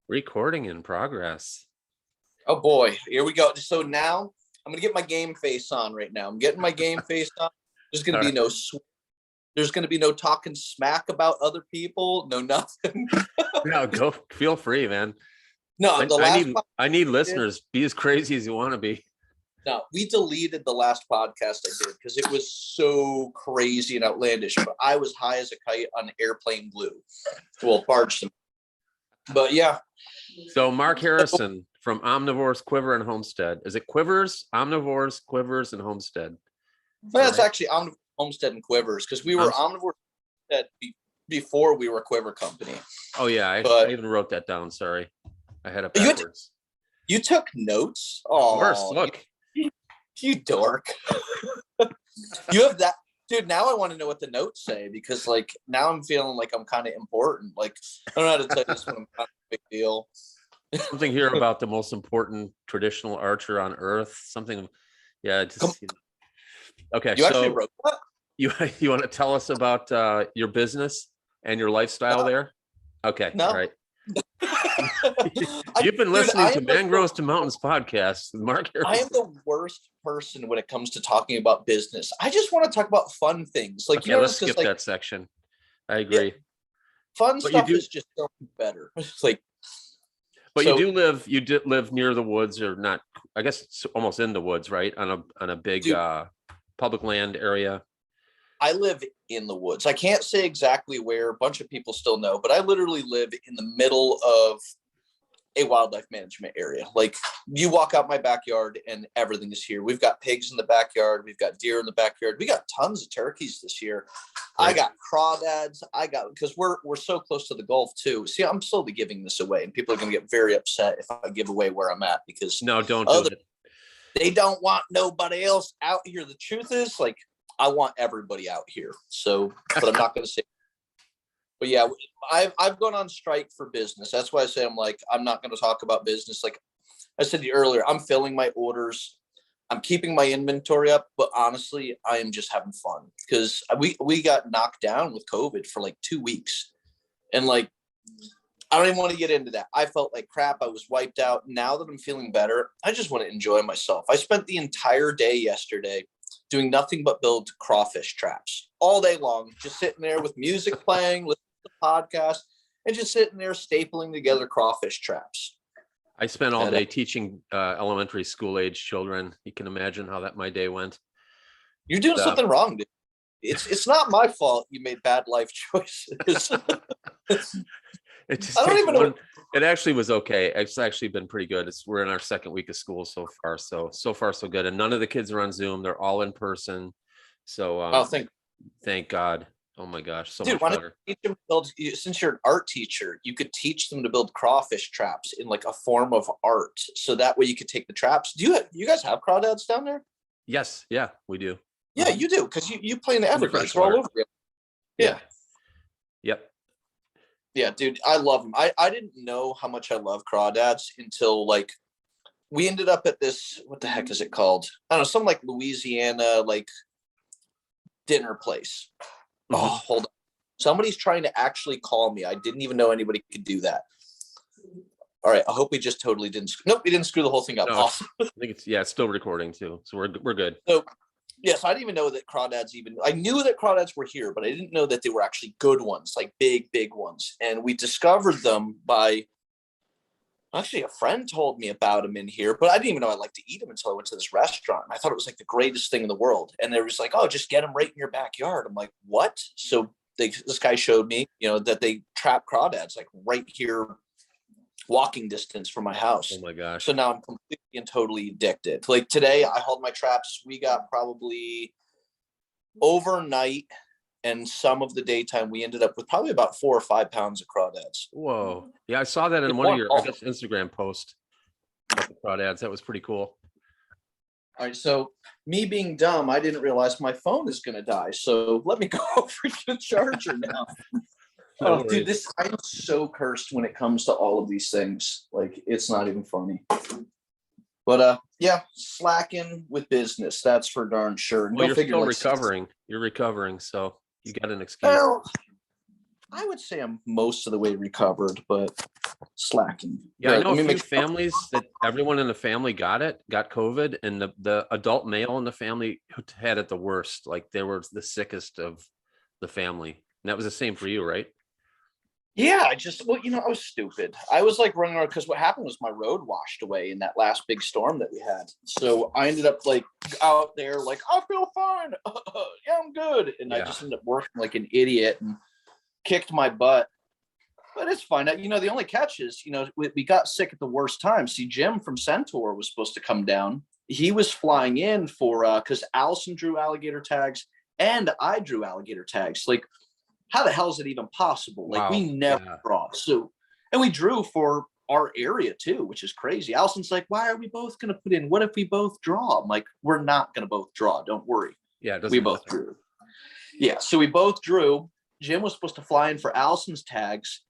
Recording in progress. Oh boy, here we go. So now I'm gonna get my game face on right now. I'm getting my game face on. There's gonna be no there's gonna be no talking smack about other people, no nothing. No, go feel free, man. No, I need listeners. Be as crazy as you want to be. No, we deleted the last podcast I did because it was so crazy and outlandish. But I was high as a kite on airplane glue. Well, barge some. But yeah. So Mark Harrison from Omnivores Quiver and Homestead. Is it Quivers? Omnivores, Quivers, and Homestead. That's actually Omnivores Homestead and Quivers because we were Omnivores Homestead before we were a Quiver company. Oh yeah, I even wrote that down. Sorry, I had it backwards. You took notes. Oh, of course. Look, you dork. You have that, dude. Now I want to know what the notes say because, like, now I'm feeling like I'm kind of important. Like, I don't know how to tell you this one. I'm kind of a big deal. Something here about the most important traditional archer on Earth. Something, yeah. Just, okay, you actually wrote that? You want to tell us about your business and your lifestyle there? Okay, no. All right. You've been listening to Mangroves to Mountains podcast with Mark Harrison. I am the worst person when it comes to talking about business. I just want to talk about fun things. Like, okay, let's skip that section. I agree. Yeah, fun stuff is just so better. It's like, but so, you do live near the woods, or not? I guess it's almost in the woods, right? On a big public land area. I live in the woods. I can't say exactly where. A bunch of people still know, but I literally live in the middle of a wildlife management area. Like, you walk out my backyard and everything is here. We've got pigs in the backyard. We've got deer in the backyard. We got tons of turkeys this year. Right. I got crawdads. Because we're so close to the Gulf too. See, I'm slowly giving this away, and people are going to get very upset if I give away where I'm at because no, don't do it. They don't want nobody else out here. The truth is, like, I want everybody out here. So, but I'm not going to say. But yeah, I've gone on strike for business. That's why I say I'm not going to talk about business. Like I said to you earlier, I'm filling my orders. I'm keeping my inventory up. But honestly, I am just having fun because we got knocked down with COVID for like 2 weeks. And like, I don't even want to get into that. I felt like crap. I was wiped out. Now that I'm feeling better, I just want to enjoy myself. I spent the entire day yesterday doing nothing but build crawfish traps all day long, just sitting there with music playing, listening to the podcast, and just sitting there stapling together crawfish traps. I spent all day teaching elementary school age children. You can imagine how my day went. You're doing something wrong, dude. It's not my fault you made bad life choices. I don't even know. It actually was okay. It's actually been pretty good. We're in our second week of school so far. So far so good. And none of the kids are on Zoom. They're all in person. So thank God. Oh my gosh, so much better. Teach them since you're an art teacher, you could teach them to build crawfish traps in like a form of art. So that way you could take the traps. Do you guys have crawdads down there? Yes, yeah, we do. Yeah, you do, because you play in the Everglades. They're all over you. Yeah. Yep. Yeah, dude, I love them. I didn't know how much I love crawdads until like we ended up at this, what the heck is it called? I don't know, some like Louisiana like dinner place. Mm-hmm. Oh, hold on. Somebody's trying to actually call me. I didn't even know anybody could do that. All right, I hope we just totally didn't. Nope, we didn't screw the whole thing up. No, awesome. I think it's still recording too, so we're good. So yes, I didn't even know that crawdads I knew that crawdads were here, but I didn't know that they were actually good ones, like big ones. And we discovered them actually a friend told me about them in here, but I didn't even know I liked to eat them until I went to this restaurant. I thought it was like the greatest thing in the world. And they was like, oh, just get them right in your backyard. I'm like, what? So this guy showed me, that they trap crawdads like right here, walking distance from my house. Oh my gosh. So now I'm completely and totally addicted. Like today I hauled my traps. We got probably overnight and some of the daytime, we ended up with probably about 4 or 5 pounds of crawdads. Whoa. Yeah, I saw that in one of your Instagram posts about the crawdads. That was pretty cool. All right, so me being dumb, I didn't realize my phone is going to die. So let me go over to the charger now. Oh, dude, I'm so cursed when it comes to all of these things. Like, it's not even funny. But yeah, slacking with business. That's for darn sure. Well, you're still recovering. You're recovering, so you got an excuse. Well, I would say I'm most of the way recovered, but slacking. Yeah, I know a few families that everyone in the family got COVID, and the adult male in the family had it the worst. Like they were the sickest of the family. And that was the same for you, right? Yeah, I was stupid. I was like running around because what happened was my road washed away in that last big storm that we had. So I ended up like out there, like, I feel fine. Yeah, I'm good. And I just ended up working like an idiot and kicked my butt. But it's fine. The only catch is, we got sick at the worst time. See, Jim from Centaur was supposed to come down. He was flying in for, because Allison drew alligator tags and I drew alligator tags. Like, how the hell is it even possible? Like, we never draw. So, and we drew for our area too, which is crazy. Allison's like, why are we both going to put in? What if we both draw? I'm like, we're not going to both draw. Don't worry. Yeah, we both drew. Yeah, so we both drew. Jim was supposed to fly in for Allison's tags.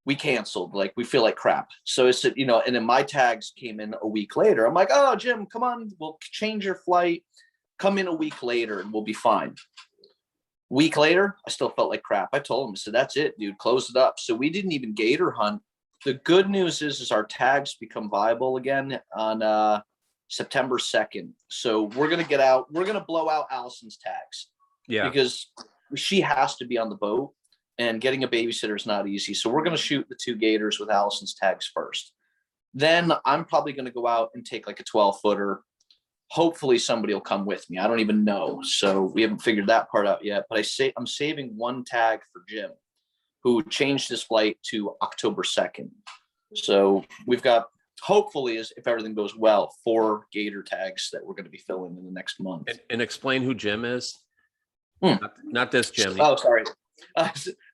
We canceled. Like, we feel like crap. So it's, and then my tags came in a week later. I'm like, oh, Jim, come on. We'll change your flight. Come in a week later and we'll be fine. Week later, I still felt like crap. I told him, I said, that's it, dude, close it up. So we didn't even gator hunt. The good news is our tags become viable again on September 2nd. So we're going to get out. We're going to blow out Allison's tags. Yeah. Because she has to be on the boat. And getting a babysitter is not easy. So we're going to shoot the 2 gators with Allison's tags first. Then I'm probably going to go out and take like a 12-footer. Hopefully somebody will come with me. I don't even know. So we haven't figured that part out yet. But I'm saving 1 tag for Jim, who changed his flight to October 2nd. So we've got, hopefully, if everything goes well, 4 gator tags that we're going to be filling in the next month. And explain who Jim is. Not this Jim. Oh, sorry.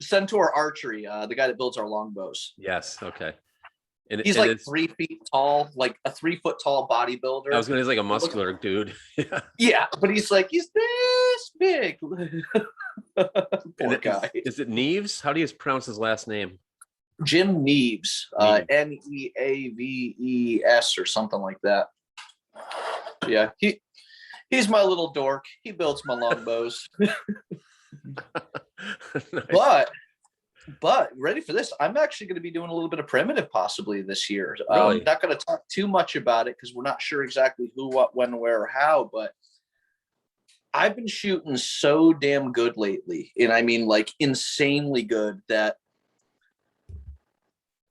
Centaur Archery, the guy that builds our longbows. Yes. Okay. And he's like 3 feet tall, like a 3 foot tall bodybuilder. I was gonna say like a muscular dude. Yeah, but he's this big. Poor guy. Is it Neves? How do you pronounce his last name? Jim Neves, Neaves or something like that. Yeah, he's my little dork. He builds my longbows. Nice. But ready for this? I'm actually going to be doing a little bit of primitive possibly this year. Really? I'm not going to talk too much about it because we're not sure exactly who, what, when, where, or how. But I've been shooting so damn good lately, and I mean like insanely good that.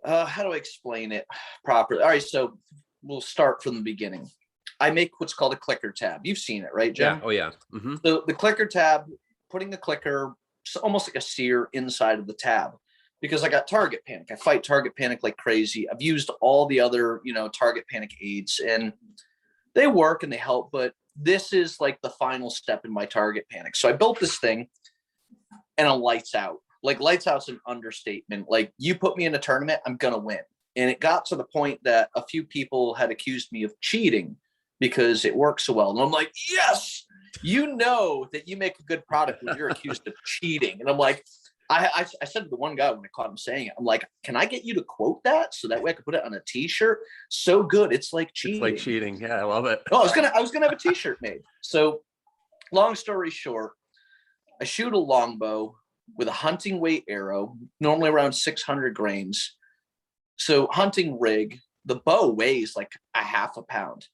How do I explain it properly? All right, so we'll start from the beginning. I make what's called a clicker tab. You've seen it, right, Jim? Yeah. Oh yeah. Mm-hmm. So the clicker tab. Putting the clicker almost like a sear inside of the tab, because I got target panic. I fight target panic like crazy. I've used all the other, target panic aids, and they work and they help, but this is like the final step in my target panic. So I built this thing and a lights out. Like, lights out's an understatement. Like, you put me in a tournament, I'm going to win. And it got to the point that a few people had accused me of cheating because it works so well. And I'm like, yes, that you make a good product when you're accused of cheating. And I'm like, I said to the one guy when I caught him saying it, I'm like, can I get you to quote that so that way I could put it on a t-shirt? So good. It's like cheating. It's like cheating. Yeah, I love it. Oh, I was gonna have a t-shirt made. So long story short, I shoot a longbow with a hunting weight arrow, normally around 600 grains. So hunting rig, the bow weighs like a half a pound.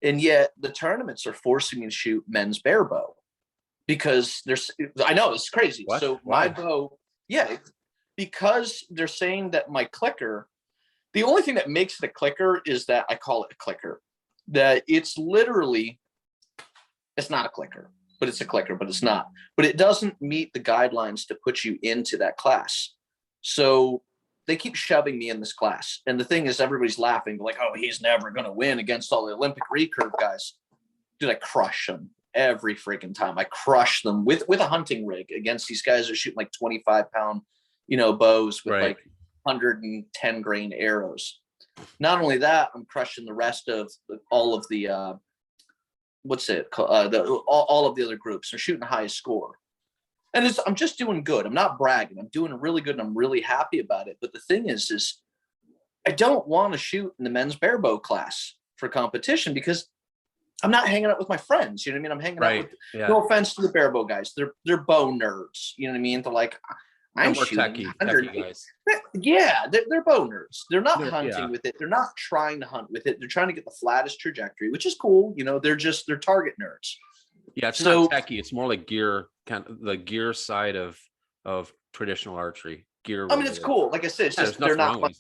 And yet the tournaments are forcing me to shoot men's bare bow because I know it's crazy. What? So my bow, because they're saying that my clicker, the only thing that makes it a clicker is that I call it a clicker, that it's not a clicker, but it's a clicker, but it's not, but it doesn't meet the guidelines to put you into that class. So they keep shoving me in this class. And the thing is, everybody's laughing, like, oh, he's never going to win against all the Olympic recurve guys. Dude, I crush them every freaking time. I crush them with a hunting rig against these guys that are shooting like 25-pound, bows with like 110 grain arrows. Not only that, I'm crushing the rest of all of the, all of the other groups. They're shooting the highest score. And I'm just doing good. I'm not bragging. I'm doing really good, and I'm really happy about it. But the thing is I don't want to shoot in the men's bare bow class for competition because I'm not hanging out with my friends. You know what I mean? I'm hanging out with, no offense to the bare bow guys. They're bow nerds. You know what I mean? They're like, I'm more shooting techie guys. Yeah, they're bow nerds. They're not hunting yeah. with it. They're not trying to hunt with it. They're trying to get the flattest trajectory, which is cool. You know, they're target nerds. Yeah, it's not techie. It's more like gear, kind of the gear side of traditional archery. Gear. I mean, it's cool. Like I said, it's just they're not my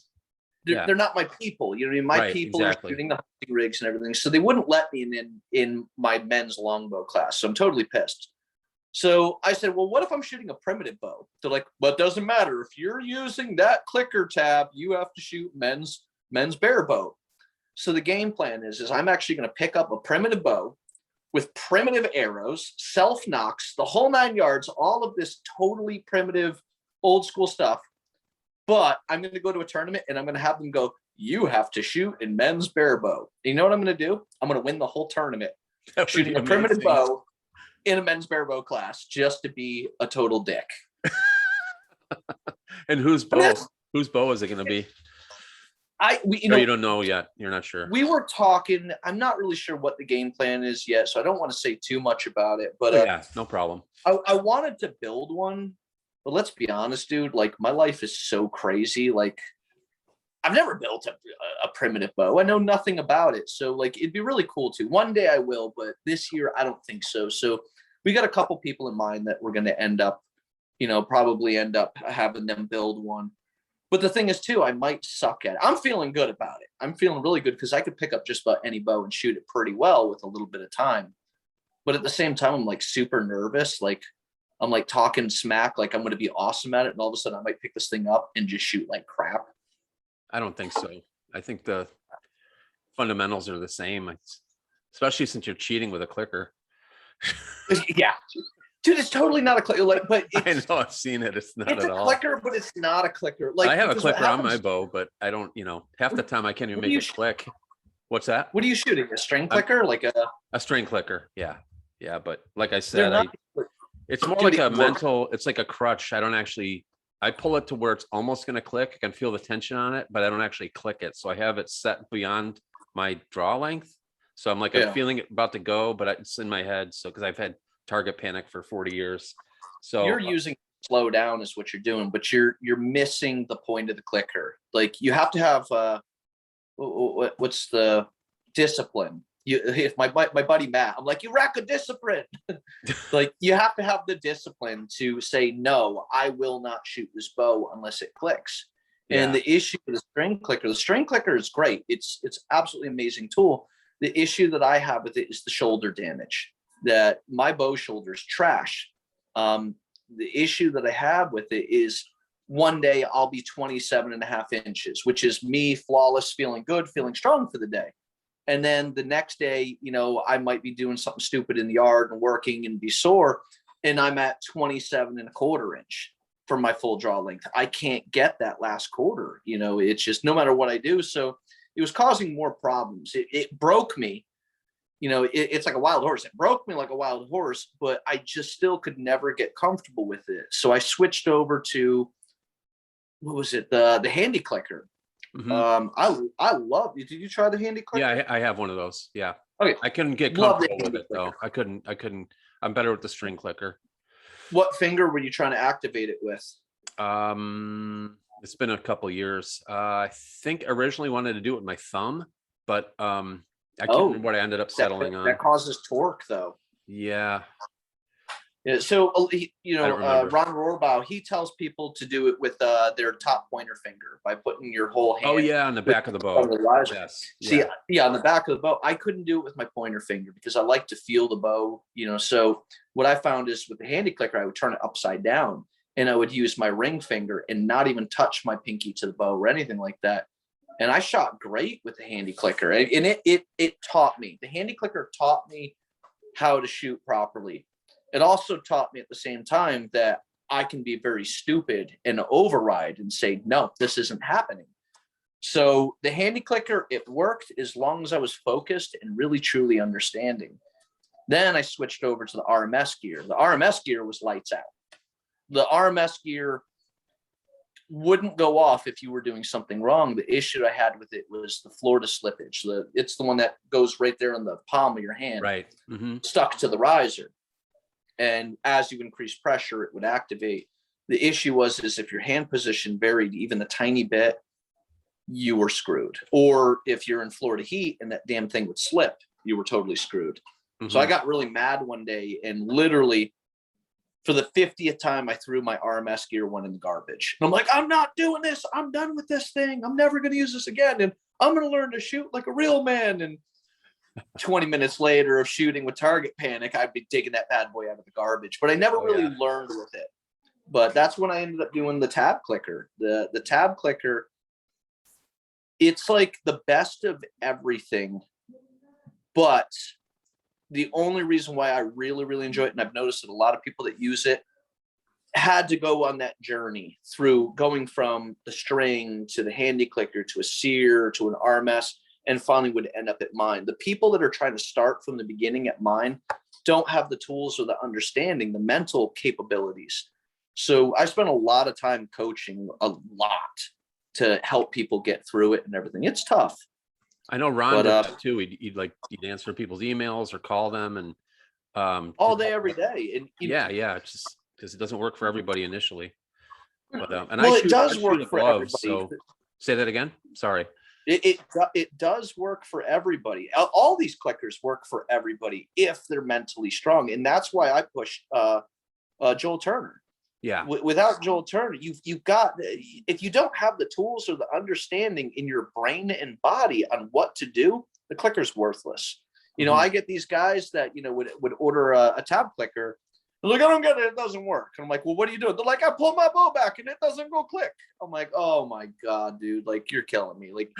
people. You know what I mean? My people are shooting the hunting rigs and everything. So they wouldn't let me in my men's longbow class. So I'm totally pissed. So I said, well, what if I'm shooting a primitive bow? They're like, well, it doesn't matter. If you're using that clicker tab, you have to shoot men's bear bow. So the game plan is I'm actually going to pick up a primitive bow with primitive arrows, self nocks, the whole 9 yards, all of this totally primitive, old school stuff. But I'm going to go to a tournament and I'm going to have them go, you have to shoot in men's bear bow. And you know what I'm going to do? I'm going to win the whole tournament shooting a primitive bow in a men's bear bow class just to be a total dick. And whose bow? Whose bow is it going to be? You don't know yet. You're not sure. We were talking. I'm not really sure what the game plan is yet, so I don't want to say too much about it. But yeah, no problem. I wanted to build one, but let's be honest, dude. Like my life is so crazy. Like I've never built a primitive bow. I know nothing about it, so like it'd be really cool to. One day I will, but this year I don't think so. So we got a couple people in mind that we're going to probably end up having them build one. But the thing is, too, I might suck at it. I'm feeling good about it. I'm feeling really good because I could pick up just about any bow and shoot it pretty well with a little bit of time. But at the same time, I'm like super nervous. Like I'm like talking smack, like I'm going to be awesome at it. And all of a sudden I might pick this thing up and just shoot like crap. I don't think so. I think the fundamentals are the same, especially since you're cheating with a clicker. Yeah. Dude, it's totally not a clicker. Like, but I know I've seen it. It's not at all. It's a clicker, but it's not a clicker. Like I have a clicker on my bow, but I don't. Half the time I can't even make it click. What's that? What are you shooting? A string clicker, like a string clicker? Yeah. But like I said, it's more like a mental. It's like a crutch. I don't actually. I pull it to where it's almost going to click. I can feel the tension on it, but I don't actually click it. So I have it set beyond my draw length. So I'm like, I'm feeling it about to go, but it's in my head. So because I've had target panic for 40 years. So you're using slow down is what you're doing, but you're missing the point of the clicker. Like you have to have what's the discipline? If my buddy Matt, I'm like, you lack a discipline. Like you have to have the discipline to say, no, I will not shoot this bow unless it clicks. Yeah. And the issue with the string clicker is great. It's absolutely amazing tool. The issue that I have with it is the shoulder damage. That my bow shoulder is trash. The issue that I have with it is one day I'll be 27.5 inches, which is me flawless, feeling good, feeling strong for the day. And then the next day, I might be doing something stupid in the yard and working and be sore. And I'm at 27.25 inch for my full draw length. I can't get that last quarter. It's just no matter what I do. So it was causing more problems. It broke me. It's like a wild horse. It broke me like a wild horse, but I just still could never get comfortable with it. So I switched over to, what was it? The handy clicker. Mm-hmm. I love it. Did you try the handy clicker? Yeah, I have one of those. Yeah. Okay. I couldn't get comfortable with it though. I couldn't. I'm better with the string clicker. What finger were you trying to activate it with? It's been a couple years. I think originally wanted to do it with my thumb, but I can't remember what I ended up settling on. That causes torque though. Yeah. Yeah, so Ron Rohrbaugh, he tells people to do it with their top pointer finger by putting your whole hand. Oh yeah, on the back of the bow. Yes. See, yeah, on the back of the bow. I couldn't do it with my pointer finger because I like to feel the bow. So what I found is with the handy clicker, I would turn it upside down and I would use my ring finger and not even touch my pinky to the bow or anything like that. And I shot great with the handy clicker, and it taught me. The handy clicker taught me how to shoot properly. It also taught me at the same time that I can be very stupid and override and say, no, this isn't happening. So the handy clicker, it worked as long as I was focused and really truly understanding. Then I switched over to the RMS gear. The RMS gear was lights out. The RMS gear wouldn't go off if you were doing something wrong. The issue I had with it was the Florida slippage. It's the one that goes right there in the palm of your hand, right? Mm-hmm. Stuck to the riser. And as you increase pressure, it would activate. The issue is if your hand position varied even a tiny bit, you were screwed. Or if you're in Florida heat and that damn thing would slip, you were totally screwed. So I got really mad one day, and literally for the 50th time, I threw my RMS gear one in the garbage. And I'm like, I'm not doing this. I'm done with this thing. I'm never going to use this again. And I'm going to learn to shoot like a real man. And 20 minutes later of shooting with target panic, I'd be taking that bad boy out of the garbage. But I never really learned with it. But that's when I ended up doing the tab clicker. The tab clicker, it's like the best of everything. But the only reason why I really, really enjoy it, and I've noticed that a lot of people that use it had to go on that journey through going from the string to the handy clicker to a sear to an RMS, and finally would end up at mine. The people that are trying to start from the beginning at mine don't have the tools or the understanding, the mental capabilities. So I spent a lot of time coaching a lot to help people get through it and everything. It's tough. I know Ron did that too. He'd answer people's emails or call them, and all day, every day. And it's just because it doesn't work for everybody initially. But it does work for everybody. So say that again. Sorry. It does work for everybody. All these clickers work for everybody if they're mentally strong, and that's why I push Joel Turner. Yeah. Without Joel Turner, you've got, if you don't have the tools or the understanding in your brain and body on what to do, the clicker's worthless. You know, I get these guys that, you know, would order a tab clicker. They're like, I don't get it. It doesn't work. And I'm like, well, what are you doing? They're like, I pull my bow back and it doesn't go click. I'm like, oh my God, dude, like you're killing me. Like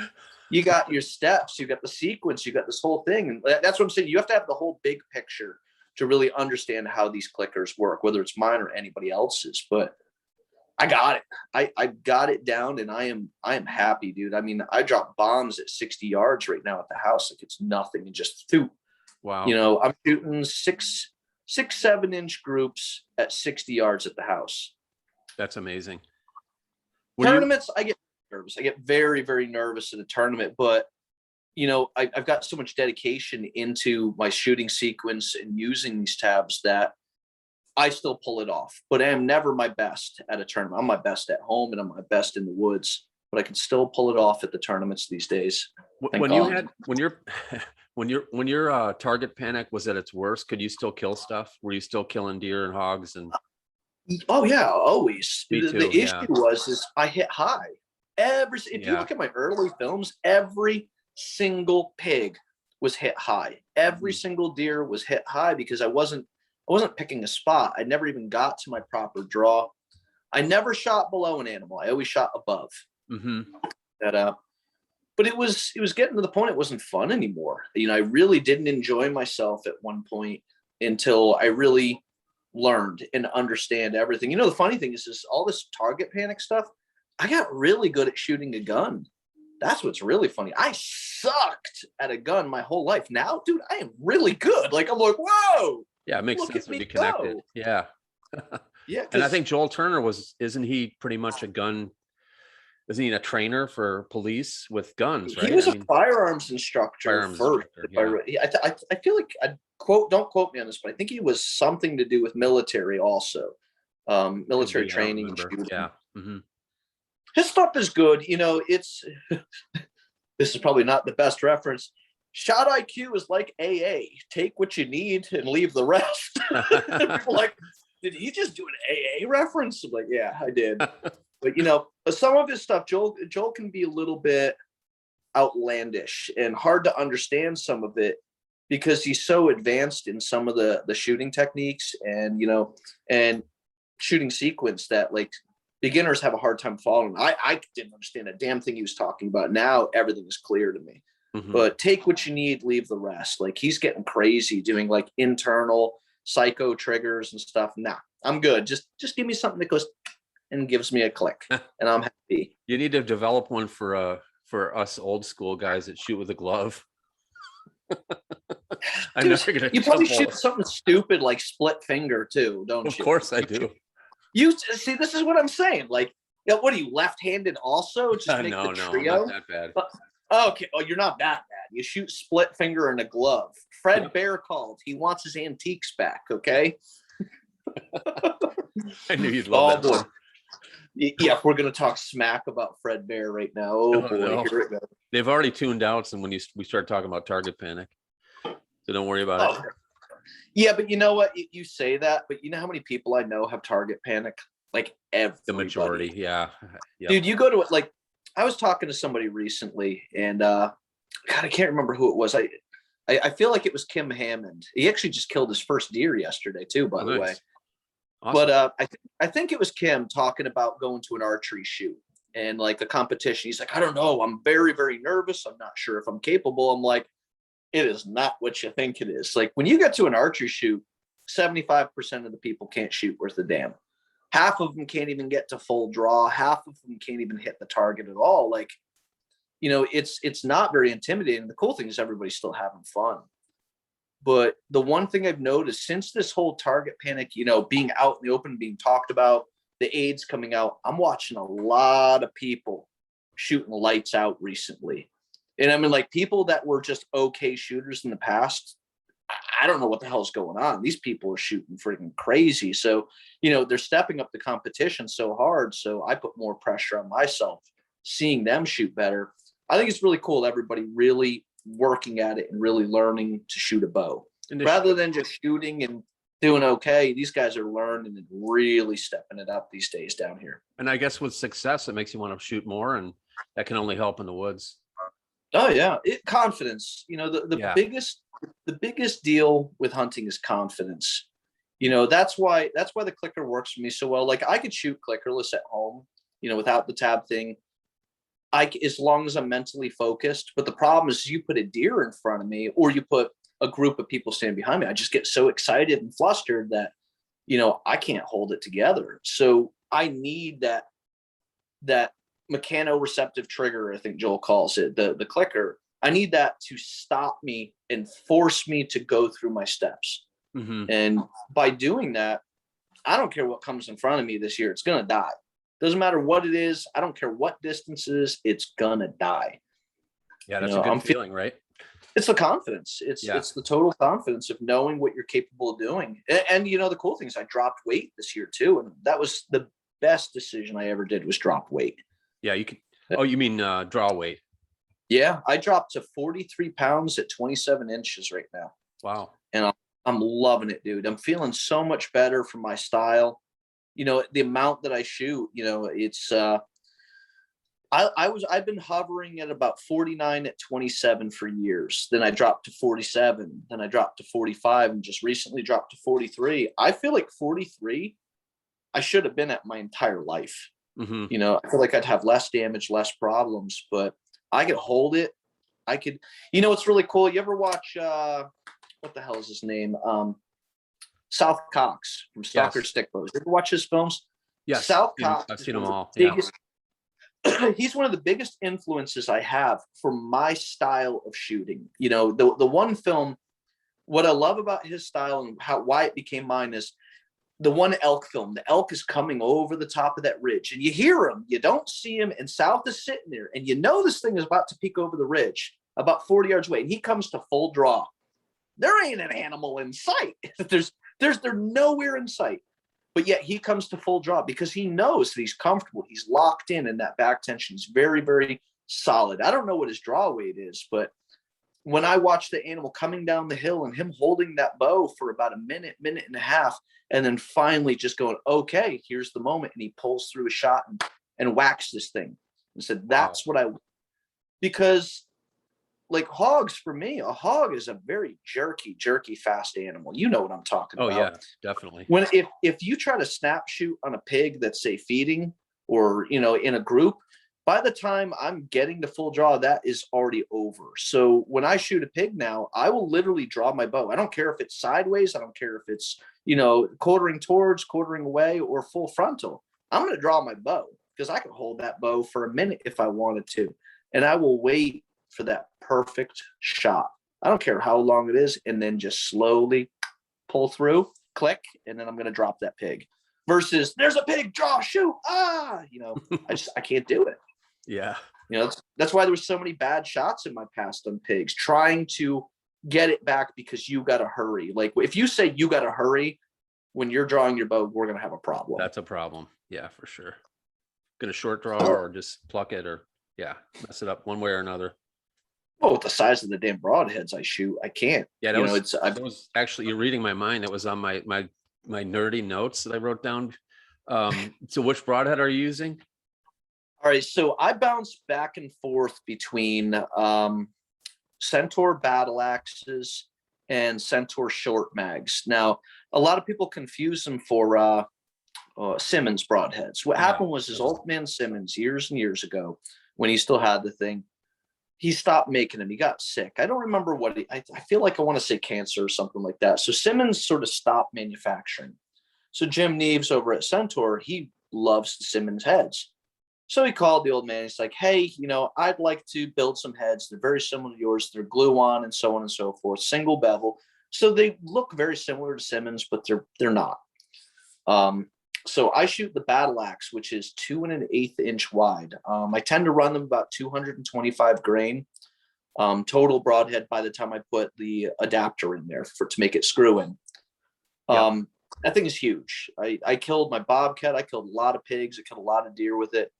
you got your steps, you got the sequence, you got this whole thing. And that's what I'm saying. You have to have the whole big picture to really understand how these clickers work, whether it's mine or anybody else's. But I got it. I got it down, and I am happy, dude. I mean, I drop bombs at 60 yards right now at the house. Like it's nothing. And just wow. You know, I'm shooting 7-inch groups at 60 yards at the house. That's amazing. Tournaments, I get nervous. I get very, very nervous at a tournament, but you know, I've got so much dedication into my shooting sequence and using these tabs that I still pull it off. But I am never my best at a tournament. I'm my best at home and I'm my best in the woods, but I can still pull it off at the tournaments these days. When your target panic was at its worst, could you still kill stuff? Were you still killing deer and hogs? And oh yeah, always. Me too, the issue is I hit high. If you look at my early films, every single pig was hit high. Every single deer was hit high because I wasn't picking a spot. I never even got to my proper draw. I never shot below an animal. I always shot above. But it was getting to the point it wasn't fun anymore. You know, I really didn't enjoy myself at one point until I really learned and understand everything. You know, the funny thing is all this target panic stuff, I got really good at shooting a gun. That's what's really funny. I sucked at a gun my whole life. Now, dude, I am really good. Like, I'm like, whoa. Yeah, it makes sense to be connected. Go. Yeah. Yeah. And I think Joel Turner isn't he pretty much isn't he a trainer for police with guns, right? He was a firearms instructor first. Yeah. I feel like don't quote me on this, but I think he was something to do with military also. Military training. Yeah. His stuff is good. You know, this is probably not the best reference. Shot IQ is like AA. Take what you need and leave the rest. People like, did he just do an AA reference? I'm like, yeah, I did. But you know, some of his stuff, Joel can be a little bit outlandish and hard to understand some of it because he's so advanced in some of the shooting techniques and, you know, and shooting sequence that like beginners have a hard time following. I didn't understand a damn thing he was talking about. Now everything is clear to me. But take what you need, leave the rest. Like he's getting crazy doing like internal psycho triggers and stuff. Nah, I'm good. Just give me something that goes and gives me a click and I'm happy. You need to develop one for us old school guys that shoot with a glove. You probably shoot something stupid like split finger too, don't you? Of course I do. You see, this is what I'm saying. Like, you know, what are you, left-handed also? Just make no, the trio? not that bad. Okay. Oh, you're not that bad. You shoot split finger in a glove. Fred Bear called. He wants his antiques back. Okay. I knew you'd love that. Boy. Yeah, we're going to talk smack about Fred Bear right now. Oh boy, no. Here it goes. They've already tuned out, and when we start talking about target panic, so don't worry about it. Yeah, but you know what? You say that, but you know how many people I know have target panic? Like everybody. The majority, yeah. Yep. Dude, you go to it. Like I was talking to somebody recently, and God, I can't remember who it was. I feel like it was Kim Hammond. He actually just killed his first deer yesterday too, by the way. Awesome. But I think it was Kim talking about going to an archery shoot and like a competition. He's like, I don't know. I'm very, very nervous. I'm not sure if I'm capable. I'm like, it is not what you think it is. Like when you get to an archery shoot, 75% of the people can't shoot worth a damn. Half of them can't even get to full draw. Half of them can't even hit the target at all. Like, it's not very intimidating. The cool thing is everybody's still having fun. But the one thing I've noticed since this whole target panic, being out in the open, being talked about, the AIDS coming out, I'm watching a lot of people shooting lights out recently. And I mean, like people that were just okay shooters in the past, I don't know what the hell's going on. These people are shooting freaking crazy. So, they're stepping up the competition so hard. So I put more pressure on myself, seeing them shoot better. I think it's really cool. Everybody really working at it and really learning to shoot a bow rather than just shooting and doing okay. These guys are learning and really stepping it up these days down here. And I guess with success, it makes you want to shoot more, and that can only help in the woods. Oh yeah. Confidence, the biggest deal with hunting is confidence. That's why the clicker works for me so well. Like I could shoot clickerless at home, without the tab thing. As long as I'm mentally focused. But the problem is you put a deer in front of me or you put a group of people standing behind me. I just get so excited and flustered that, I can't hold it together. So I need that mechanoreceptive trigger, I think Joel calls it, the clicker. I need that to stop me and force me to go through my steps. Mm-hmm. And by doing that, I don't care what comes in front of me this year. It's going to die. Doesn't matter what it is. I don't care what distance it is. It's gonna die. Yeah, that's a good feeling, right? It's the confidence. It's the total confidence of knowing what you're capable of doing. And the cool thing is I dropped weight this year too, and that was the best decision I ever did was drop weight. Yeah, you can. Oh, you mean draw weight? Yeah, I dropped to 43 pounds at 27 inches right now. Wow. And I'm loving it, dude. I'm feeling so much better for my style. The amount that I shoot, it's I've been hovering at about 49 at 27 for years. Then I dropped to 47, then I dropped to 45 and just recently dropped to 43. I feel like 43 I should have been at my entire life. Mm-hmm. I feel like I'd have less damage, less problems, but I could hold it. I could, it's really cool. You ever watch what the hell is his name? South Cox from Stalker Stick Bros. You ever watch his films? Yes. South Cox. I've seen them all. Yeah. He's one of the biggest influences I have for my style of shooting. The one film, what I love about his style and why it became mine is the one elk film. The elk is coming over the top of that ridge and you hear him, you don't see him, and South is sitting there and this thing is about to peek over the ridge about 40 yards away and he comes to full draw. There ain't an animal in sight. They're nowhere in sight, but yet he comes to full draw because he knows that he's comfortable. He's locked in that back tension is very, very solid. I don't know what his draw weight is, but when I watch the animal coming down the hill and him holding that bow for about a minute and a half, and then finally just going, okay, here's the moment. And he pulls through a shot and whacks this thing. And said, that's what because like hogs, for me, a hog is a very jerky, fast animal. You know what I'm talking about. Oh yeah, definitely. When if you try to snap shoot on a pig that's say feeding or, in a group, by the time I'm getting the full draw, that is already over. So when I shoot a pig now, I will literally draw my bow. I don't care if it's sideways. I don't care if it's, quartering towards, quartering away, or full frontal. I'm going to draw my bow because I can hold that bow for a minute if I wanted to. And I will wait for that perfect shot. I don't care how long it is, and then just slowly pull through, click, and then I'm going to drop that pig. Versus there's a pig, draw, shoot, I can't do it. Yeah. That's why there was so many bad shots in my past on pigs, trying to get it back because you got to hurry. Like if you say you got to hurry when you're drawing your bow, we're going to have a problem. That's a problem. Yeah, for sure. gonna short draw or just pluck it or mess it up one way or another? Oh, with the size of the damn broadheads I shoot, I can't. Yeah, that was actually, you're reading my mind. That was on my nerdy notes that I wrote down. So which broadhead are you using? All right, so I bounce back and forth between Centaur battle axes and Centaur short mags. Now, a lot of people confuse them for Simmons broadheads. What happened was his old man Simmons, years and years ago, when he still had the thing, he stopped making them. He got sick. I don't remember what I feel like I want to say cancer or something like that. So Simmons sort of stopped manufacturing. So Jim Neves over at Centaur, he loves the Simmons heads. So he called the old man. He's like, hey, I'd like to build some heads. They're very similar to yours. They're glue on and so on and so forth. Single bevel. So they look very similar to Simmons, but they're not. So I shoot the battle axe, which is 2 1/8 inch wide. I tend to run them about 225 grain total broadhead by the time I put the adapter in there to make it screw in. That thing is huge. I killed my bobcat. I killed a lot of pigs. I killed a lot of deer with it.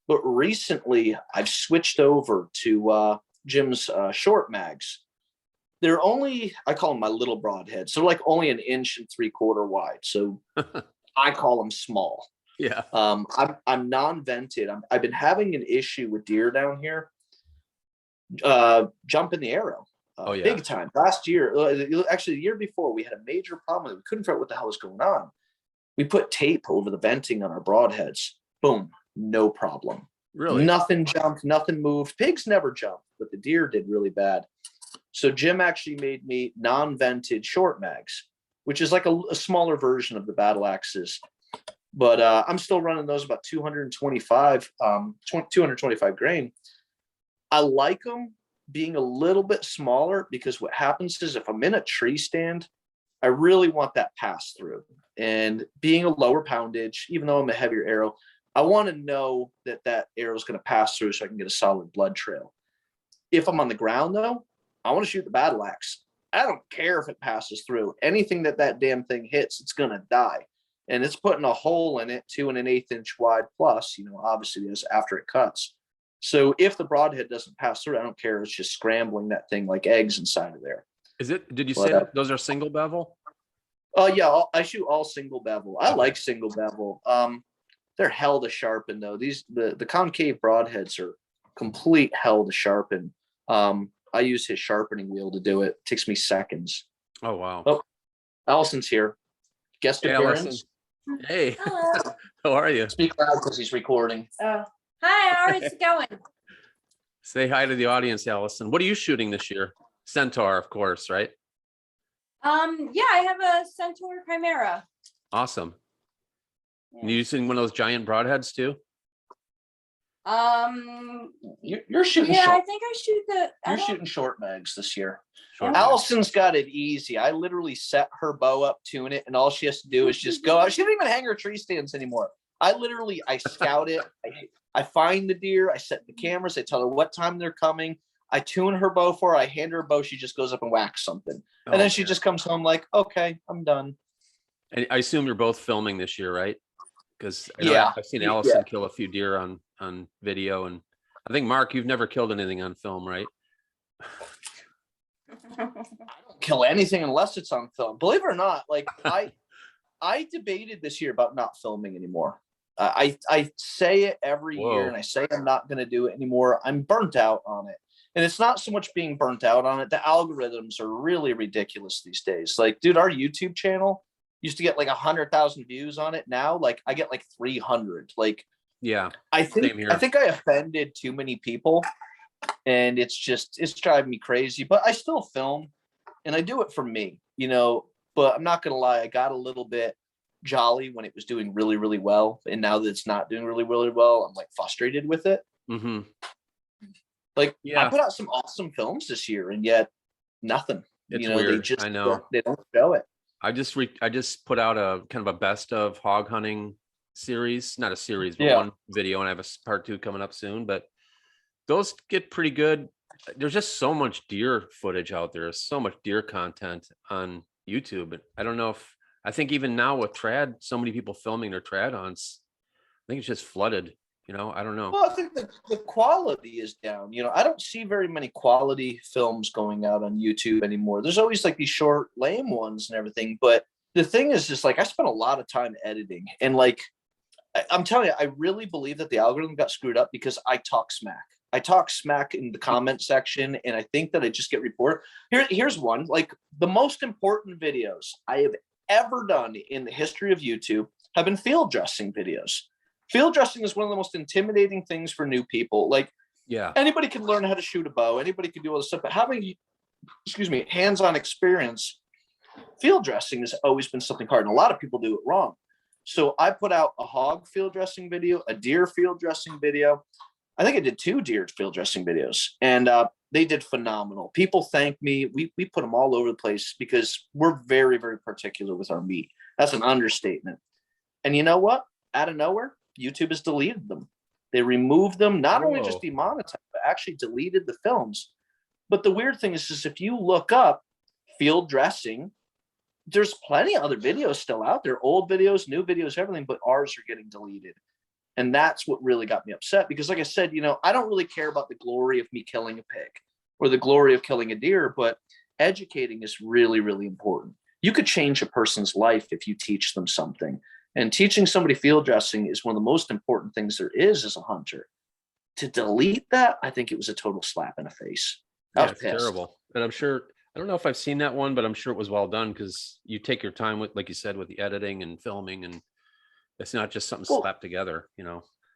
But recently, I've switched over to Jim's short mags. They're only, I call them my little broadheads. So they're like only 1 3/4 inch wide. So I call them small. Yeah. I'm non-vented. I've been having an issue with deer down here. Jumping the arrow. Big time. Last year, actually the year before, we had a major problem. We couldn't figure out what the hell was going on. We put tape over the venting on our broadheads. Boom, no problem. Really? Nothing jumped, nothing moved. Pigs never jumped, but the deer did really bad. So Jim actually made me non-vented short mags, which is like a smaller version of the battle axes. But I'm still running those about 225 grain. I like them being a little bit smaller because what happens is if I'm in a tree stand, I really want that pass through. And being a lower poundage, even though I'm a heavier arrow, I want to know that arrow is going to pass through so I can get a solid blood trail. If I'm on the ground, though, I want to shoot the battle axe. I don't care if it passes through. Anything that damn thing hits, it's going to die. And it's putting a hole in it, 2 1/8 inch wide plus, obviously this after it cuts. So if the broadhead doesn't pass through, I don't care. It's just scrambling that thing like eggs inside of there. Did you say that those are single bevel? Yeah, I shoot all single bevel. I like single bevel. They're hell to sharpen though. The concave broadheads are complete hell to sharpen. I use his sharpening wheel to do it. It takes me seconds. Oh, wow. Oh, Allison's here. Guest appearance. Allison. Hey, hello. How are you? Speak loud because he's recording. Oh, hi, how is it going? Say hi to the audience, Allison. What are you shooting this year? Centaur, of course, right? Yeah, I have a Centaur Chimera. Awesome. Yeah. And you using one of those giant broadheads too? You're shooting. Yeah, short. I think I shoot the. You're shooting short mags this year. Short Allison's got it easy. I literally set her bow up, tune it, and all she has to do is just go out. She doesn't even hang her tree stands anymore. I scout it. I find the deer. I set the cameras. I tell her what time they're coming. I tune her bow for her. I hand her a bow. She just goes up and whacks something. And then she just comes home like, okay, I'm done. And I assume you're both filming this year, right? Because I've seen Allison kill a few deer on video. And I think, Mark, you've never killed anything on film, right? I don't kill anything unless it's on film. Believe it or not, like I debated this year about not filming anymore. I say it every year and I say I'm not going to do it anymore. I'm burnt out on it. And it's not so much being burnt out on it. The algorithms are really ridiculous these days. Like, dude, our YouTube channel used to get like 100,000 views on it. Now, like I get like 300. Like, yeah, I think I offended too many people and it's driving me crazy, but I still film and I do it for me, but I'm not going to lie. I got a little bit jolly when it was doing really, really well. And now that it's not doing really, really well, I'm like frustrated with it. Mm-hmm. Like, I put out some awesome films this year and yet nothing. It's weird. They I know. They don't show it. I just put out a kind of a best of hog hunting series, not a series, but one video, and I have a part 2 coming up soon, but those get pretty good. There's just so much deer footage out there. So much deer content on YouTube. I don't know I think even now with trad, so many people filming their trad hunts, I think it's just flooded, I don't know. Well, I think the quality is down. I don't see very many quality films going out on YouTube anymore. There's always like these short, lame ones and everything. But the thing is just like I spent a lot of time editing. And like I'm telling you, I really believe that the algorithm got screwed up because I talk smack. I talk smack in the comment section, and I think that I just get reported. Here's one. Like the most important videos I have ever done in the history of YouTube have been field dressing videos. Field dressing is one of the most intimidating things for new people. Like, yeah, anybody can learn how to shoot a bow. Anybody can do all this stuff, but having, hands-on experience, field dressing has always been something hard, and a lot of people do it wrong. So I put out a hog field dressing video, a deer field dressing video. I think I did 2 deer field dressing videos, and they did phenomenal. People thank me. We put them all over the place because we're very, very particular with our meat. That's an understatement. And you know what? Out of nowhere, YouTube has deleted them. They removed them, not only just demonetized, but actually deleted the films. But the weird thing is if you look up field dressing, there's plenty of other videos still out there, old videos, new videos, everything, but ours are getting deleted. And that's what really got me upset because like I said, I don't really care about the glory of me killing a pig or the glory of killing a deer, but educating is really, really important. You could change a person's life if you teach them something. And teaching somebody field dressing is one of the most important things there is as a hunter. To delete that, I think it was a total slap in the face. Yeah, it's terrible. And I'm sure, I don't know if I've seen that one, but I'm sure it was well done because you take your time with, like you said, with the editing and filming, and it's not just something slapped together,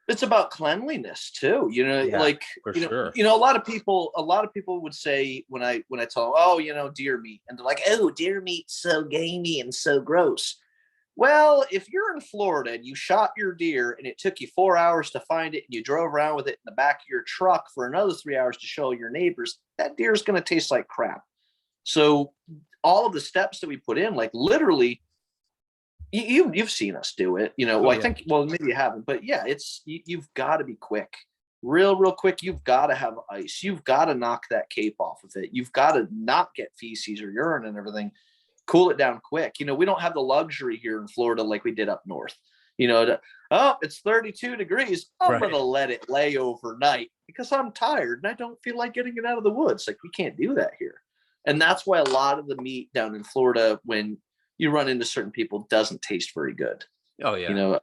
It's about cleanliness too. Sure. A lot of people would say when I tell them, oh, deer meat, and they're like, oh, deer meat's so gamey and so gross. Well, if you're in Florida and you shot your deer and it took you 4 hours to find it and you drove around with it in the back of your truck for another 3 hours to show your neighbors, that deer is going to taste like crap. So all of the steps that we put in, like literally, you've seen us do it, I think, well, maybe you haven't, but yeah, you've got to be quick, real quick. You've got to have ice. You've got to knock that cape off of it. You've got to not get feces or urine and everything. Cool it down quick. We don't have the luxury here in Florida like we did up north. It's 32 degrees. I'm going to let it lay overnight because I'm tired and I don't feel like getting it out of the woods. Like we can't do that here. And that's why a lot of the meat down in Florida, when you run into certain people, doesn't taste very good. Oh yeah.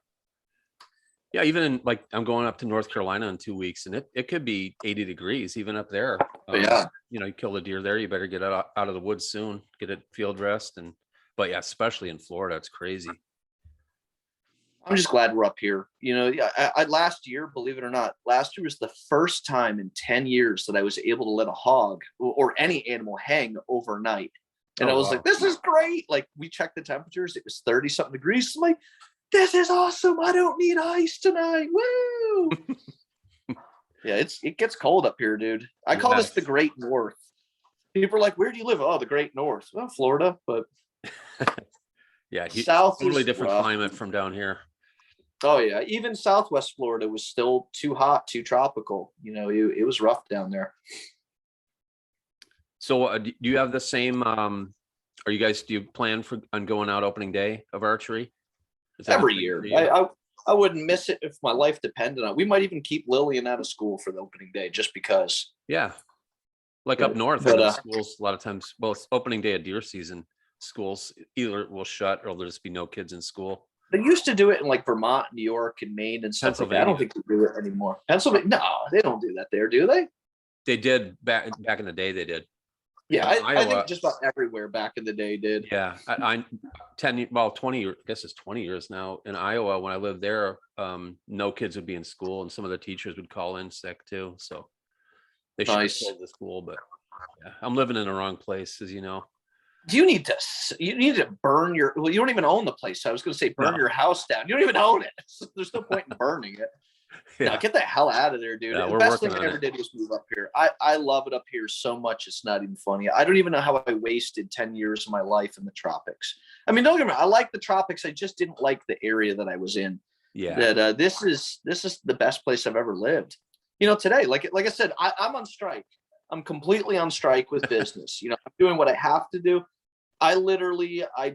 Yeah, even in, like, I'm going up to North Carolina in 2 weeks, and it could be 80 degrees even up there. You kill a deer there, you better get out of the woods soon, get it field dressed. But yeah, especially in Florida, it's crazy. I'm just glad we're up here. I last year, believe it or not, last year was the first time in 10 years that I was able to let a hog or any animal hang overnight. And I was like, this is great. Like we checked the temperatures. It was 30 something degrees. I'm like, this is awesome. I don't need ice tonight. Woo. Yeah, it gets cold up here, dude. I call this the Great North. People are like, where do you live? Oh, the Great North. Well, Florida, but yeah, South totally different climate from down here. Oh yeah, even Southwest Florida was still too hot, too tropical. It was rough down there. So do you have the same, do you plan on going out opening day of archery? Every year. I wouldn't miss it if my life depended on it. We might even keep Lillian out of school for the opening day just because. Yeah. Like up north, schools a lot of times, well, it's opening day of deer season, schools either will shut or there'll just be no kids in school. They used to do it in like Vermont, New York, and Maine and stuff like that. I don't think they do it anymore. Pennsylvania, no, they don't do that there, do they? They did back in the day. They did. Yeah, I think just about everywhere back in the day did. Yeah, 20 years, I guess it's 20 years now. In Iowa, when I lived there, no kids would be in school, and some of the teachers would call in sick too. So they should have closed the school, but yeah, I'm living in the wrong place, as you know. You need to burn you don't even own the place. I was going to say burn your house down. You don't even own it. There's no point in burning it. Yeah. No, get the hell out of there, dude. The best thing I ever did was move up here. I love it up here so much. It's not even funny. I don't even know how I wasted 10 years of my life in the tropics. I mean, don't get me wrong. I like the tropics. I just didn't like the area that I was in. Yeah. That this is the best place I've ever lived. Today, like I said, I'm on strike. I'm completely on strike with business. I'm doing what I have to do. I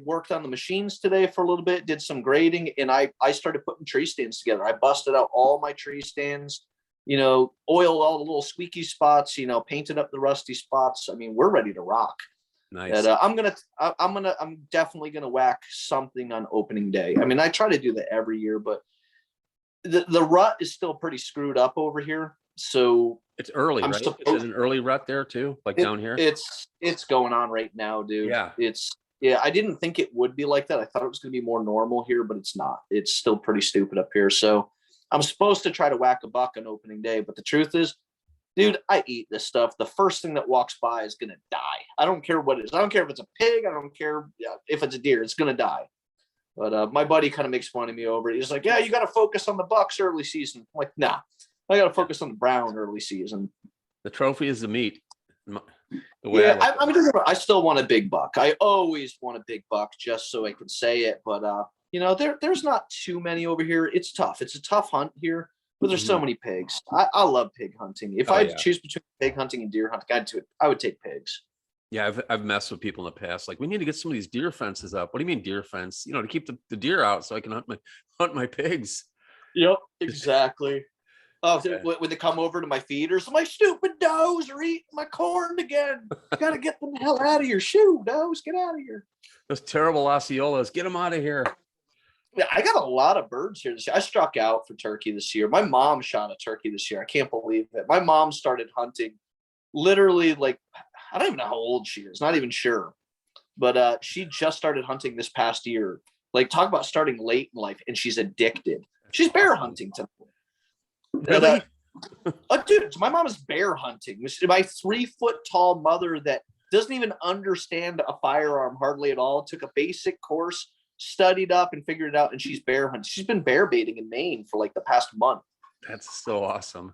worked on the machines today for a little bit, did some grading, and I started putting tree stands together. I busted out all my tree stands, oiled all the little squeaky spots, painted up the rusty spots. I mean, we're ready to rock. Nice. And I'm definitely gonna whack something on opening day. I mean, I try to do that every year, but the rut is still pretty screwed up over here. So it's early, right? Is it an early rut there too? Like down here? It's going on right now, dude. Yeah. I didn't think it would be like that. I thought it was gonna be more normal here, but it's not. It's still pretty stupid up here. So I'm supposed to try to whack a buck on opening day, but the truth is, dude, I eat this stuff. The first thing that walks by is gonna die. I don't care what it is. I don't care if it's a pig. I don't care if it's a deer. It's gonna die. But my buddy kind of makes fun of me over it. He's like, "Yeah, you got to focus on the bucks early season." I'm like, nah, I got to focus on the brown early season. The trophy is the meat. I still want a big buck. I always want a big buck just so I can say it. But there's not too many over here. It's tough. It's a tough hunt here, but there's so many pigs. I love pig hunting. If I had to choose between pig hunting and deer hunting, I would take pigs. Yeah, I've messed with people in the past. Like, we need to get some of these deer fences up. What do you mean deer fence? To keep the deer out so I can hunt my pigs. Yep, exactly. Oh, when they come over to my feeders, my stupid does are eating my corn again. Got to get them the hell out of here. Shoo, does, get out of here. Those terrible Osceolas, get them out of here. Yeah, I got a lot of birds here this year. I struck out for turkey this year. My mom shot a turkey this year. I can't believe it. My mom started hunting literally like, I don't even know how old she is, not even sure. But she just started hunting this past year. Like, talk about starting late in life, and she's addicted. She's bear hunting tonight. Really? Dude, my mom is bear hunting. My 3-foot tall mother that doesn't even understand a firearm hardly at all, took a basic course, studied up and figured it out, and she's bear hunting. She's been bear baiting in Maine for like the past month. That's so awesome.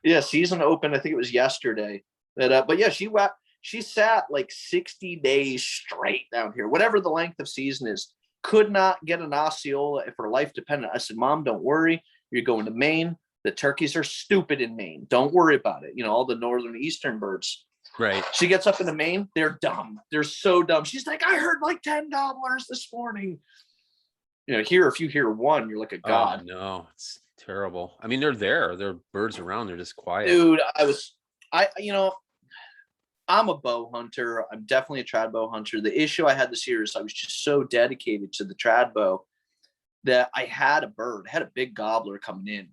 Yeah, season opened, I think it was yesterday. But yeah, she sat like 60 days straight down here, whatever the length of season is. Could not get an Osceola if her life depended. I said, "Mom, don't worry. You're going to Maine. The turkeys are stupid in Maine. Don't worry about it. All the northern eastern birds." Right. She gets up into Maine. They're dumb. They're so dumb. She's like, "I heard like 10 gobblers this morning." Here, if you hear one, you're like a god. Oh, no, it's terrible. I mean, they're there. There are birds around. They're just quiet. Dude, I'm a bow hunter. I'm definitely a trad bow hunter. The issue I had this year is I was just so dedicated to the trad bow that I had a big gobbler coming in,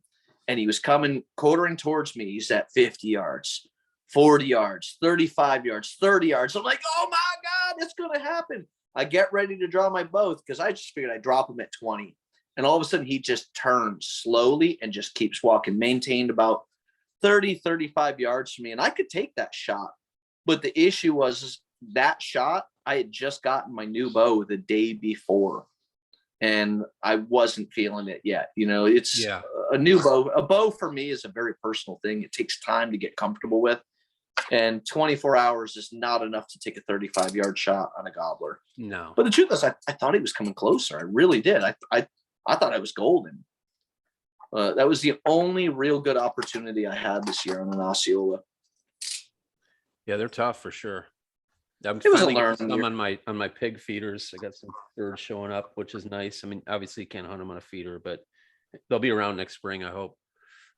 and he was coming quartering towards me. He's at 50 yards, 40 yards, 35 yards, 30 yards. I'm like, oh my God, it's going to happen. I get ready to draw my bow because I just figured I'd drop him at 20. And all of a sudden he just turns slowly and just keeps walking, maintained about 30, 35 yards from me. And I could take that shot. But the issue was that shot, I had just gotten my new bow the day before, and I wasn't feeling it yet. It's a new bow. A bow for me is a very personal thing. It takes time to get comfortable with, and 24 hours is not enough to take a 35-yard shot on a gobbler. No. But the truth is, I thought he was coming closer. I really did. I thought I was golden. That was the only real good opportunity I had this year on an Osceola. Yeah, they're tough for sure. I'm It was a finally getting learning some on my pig feeders. I got some birds showing up, which is nice. I mean, obviously you can't hunt them on a feeder, but they'll be around next spring, I hope.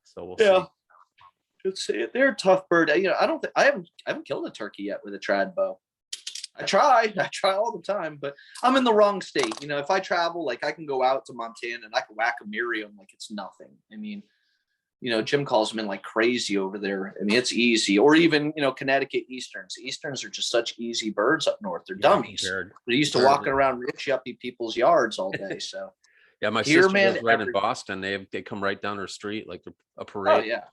So we'll see. They're a tough bird. I haven't killed a turkey yet with a trad bow. I try all the time, but I'm in the wrong state. If I travel, like I can go out to Montana and I can whack a Miriam like it's nothing. I mean, Jim calls them in like crazy over there. I mean, it's easy. Or even, Connecticut Easterns. Easterns are just such easy birds up north. They're dummies. They're used to walking around rich yuppie people's yards all day. So yeah, my sister lives right in Boston. They come right down her street like a parade. Oh yeah.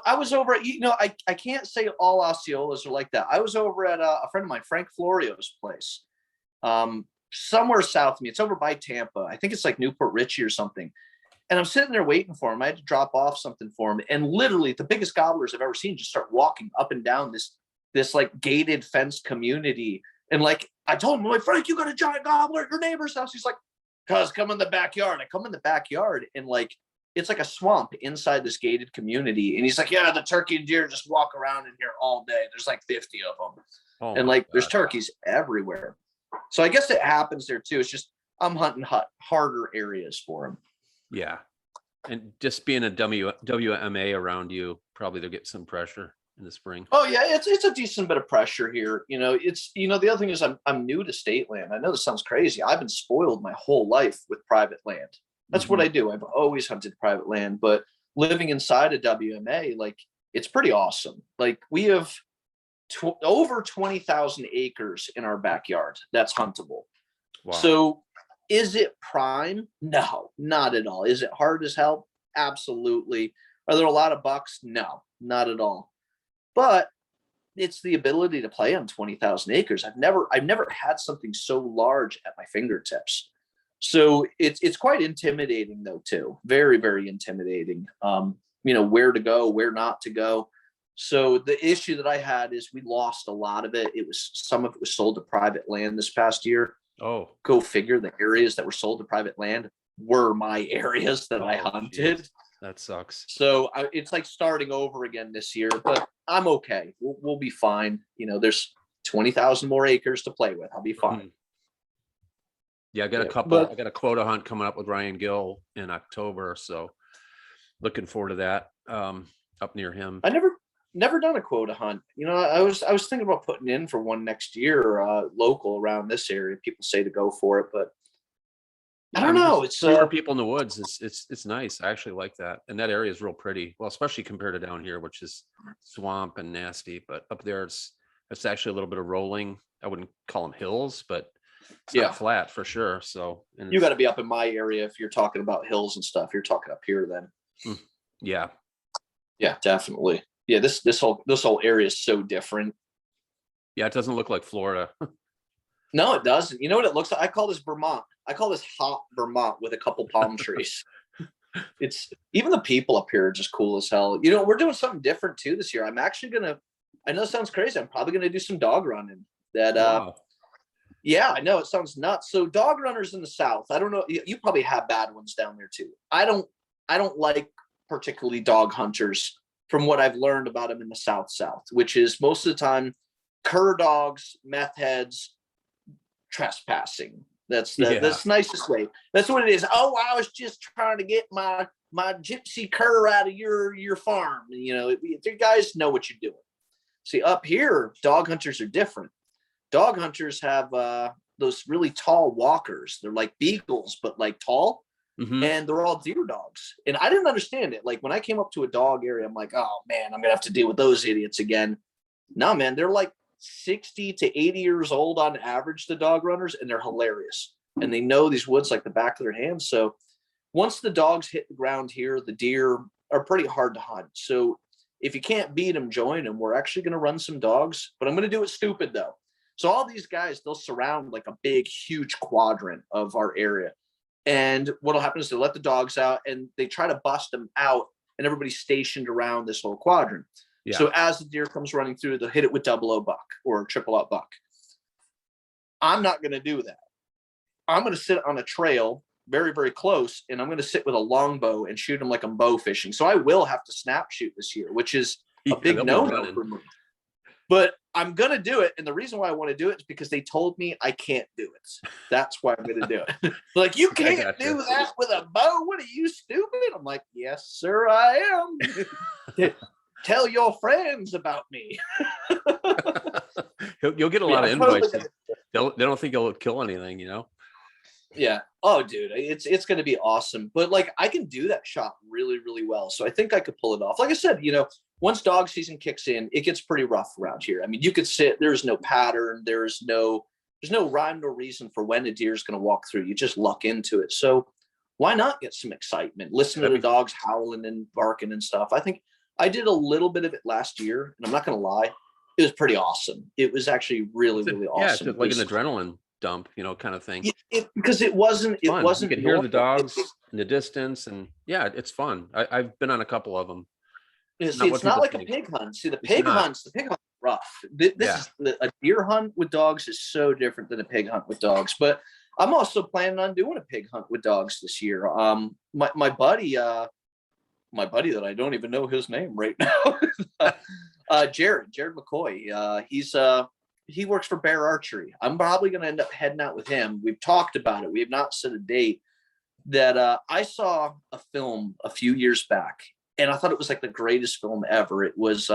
I was over at, I can't say all Osceolas are like that. I was over at a friend of mine, Frank Florio's place, somewhere south of me. It's over by Tampa. I think it's like Newport Richie or something. And I'm sitting there waiting for him. I had to drop off something for him. And literally the biggest gobblers I've ever seen just start walking up and down this like gated fenced community. And like, I told him, I'm like, "Frank, you got a giant gobbler at your neighbor's house?" He's like, "Cuz come in the backyard." I come in the backyard and like, it's like a swamp inside this gated community. And he's like, "Yeah, the turkey and deer just walk around in here all day. There's like 50 of them." Oh And my like there's God. turkeys everywhere. So I guess it happens there too. It's just I'm hunting harder areas for them. Yeah. And just being a WMA around you, probably they'll get some pressure in the spring. Oh yeah, it's a decent bit of pressure here. It's the other thing is I'm new to state land. I know this sounds crazy. I've been spoiled my whole life with private land. That's what I do. I've always hunted private land, but living inside a WMA, like it's pretty awesome. Like we have over 20,000 acres in our backyard that's huntable. Wow. So is it prime? No, not at all. Is it hard as hell? Absolutely. Are there a lot of bucks? No, not at all. But it's the ability to play on 20,000 acres. I've never had something so large at my fingertips. So it's quite intimidating though too. Very, very intimidating. Where to go, where not to go. So the issue that I had is we lost a lot of it. Some of it was sold to private land this past year. Oh, go figure. The areas that were sold to private land were my areas that I hunted. Geez. That sucks. So it's like starting over again this year, but I'm okay. We'll be fine. There's 20,000 more acres to play with. I'll be fine. Yeah, I got a couple. I got a quota hunt coming up with Ryan Gill in October, so looking forward to that. Up near him. I never done a quota hunt. I was thinking about putting in for one next year, local around this area. People say to go for it, but I don't know. It's fewer people in the woods. It's nice. I actually like that, and that area is real pretty. Well, especially compared to down here, which is swamp and nasty. But up there, it's actually a little bit of rolling. I wouldn't call them hills, but it's not flat for sure. So you got to be up in my area if you're talking about hills and stuff. You're talking up here then. Yeah, definitely. Yeah, this whole area is so different. Yeah, it doesn't look like Florida. No, it doesn't. You know what it looks like? I call this Vermont. I call this hot Vermont with a couple palm trees. It's even the people up here are just cool as hell. We're doing something different too this year. I'm actually I know it sounds crazy. I'm probably gonna do some dog running. Wow. Yeah, I know it sounds nuts. So dog runners in the South. I don't know. You probably have bad ones down there too. I don't like particularly dog hunters from what I've learned about them in the South, which is most of the time cur dogs, meth heads, trespassing. That's the nicest way. That's what it is. Oh, I was just trying to get my gypsy cur out of your farm. You guys know what you're doing. See, up here, dog hunters are different. Dog hunters have those really tall walkers. They're like beagles, but like tall. And they're all deer dogs. And I didn't understand it. Like when I came up to a dog area, I'm like, oh man, I'm gonna have to deal with those idiots again. No, man, they're like 60 to 80 years old on average, the dog runners, and they're hilarious. And they know these woods like the back of their hands. So once the dogs hit the ground here, the deer are pretty hard to hunt. So if you can't beat them, join them. We're actually going to run some dogs, but I'm going to do it stupid though. So all these guys, they'll surround like a big, huge quadrant of our area. And what'll happen is they'll let the dogs out and they try to bust them out, and everybody's stationed around this whole quadrant. Yeah. So as the deer comes running through, they'll hit it with 00 buck or triple up buck. I'm not going to do that. I'm going to sit on a trail very, very close, and I'm going to sit with a longbow and shoot them like I'm bow fishing. So I will have to snap shoot this year, which is a big no-no for me. But I'm going to do it. And the reason why I want to do it is because they told me I can't do it. That's why I'm going to do it. Like, you can't do that with a bow. What are you, stupid? I'm like, yes, sir, I am. Tell your friends about me. You'll get a lot of invites. They don't think you'll kill anything, Yeah. Oh, dude, it's going to be awesome. But like, I can do that shot really, really well. So I think I could pull it off. Like I said, once dog season kicks in, it gets pretty rough around here. I mean, you could sit, there's no pattern. There's no rhyme or reason for when a deer is going to walk through. You just luck into it. So why not get some excitement? Listen to the dogs howling and barking and stuff. I think I did a little bit of it last year, and I'm not going to lie, it was pretty awesome. It was actually really, really awesome. Yeah, it's like an adrenaline dump, kind of thing. Because it wasn't. You could hear the dogs in the distance, and yeah, it's fun. I've been on a couple of them. It's not like a pig hunt. See, the pig hunt's rough. A deer hunt with dogs is so different than a pig hunt with dogs. But I'm also planning on doing a pig hunt with dogs this year. My buddy that I don't even know his name right now, Jared McCoy. He's he works for Bear Archery. I'm probably going to end up heading out with him. We've talked about it. We have not set a date. That I saw a film a few years back, and I thought it was like the greatest film ever. It was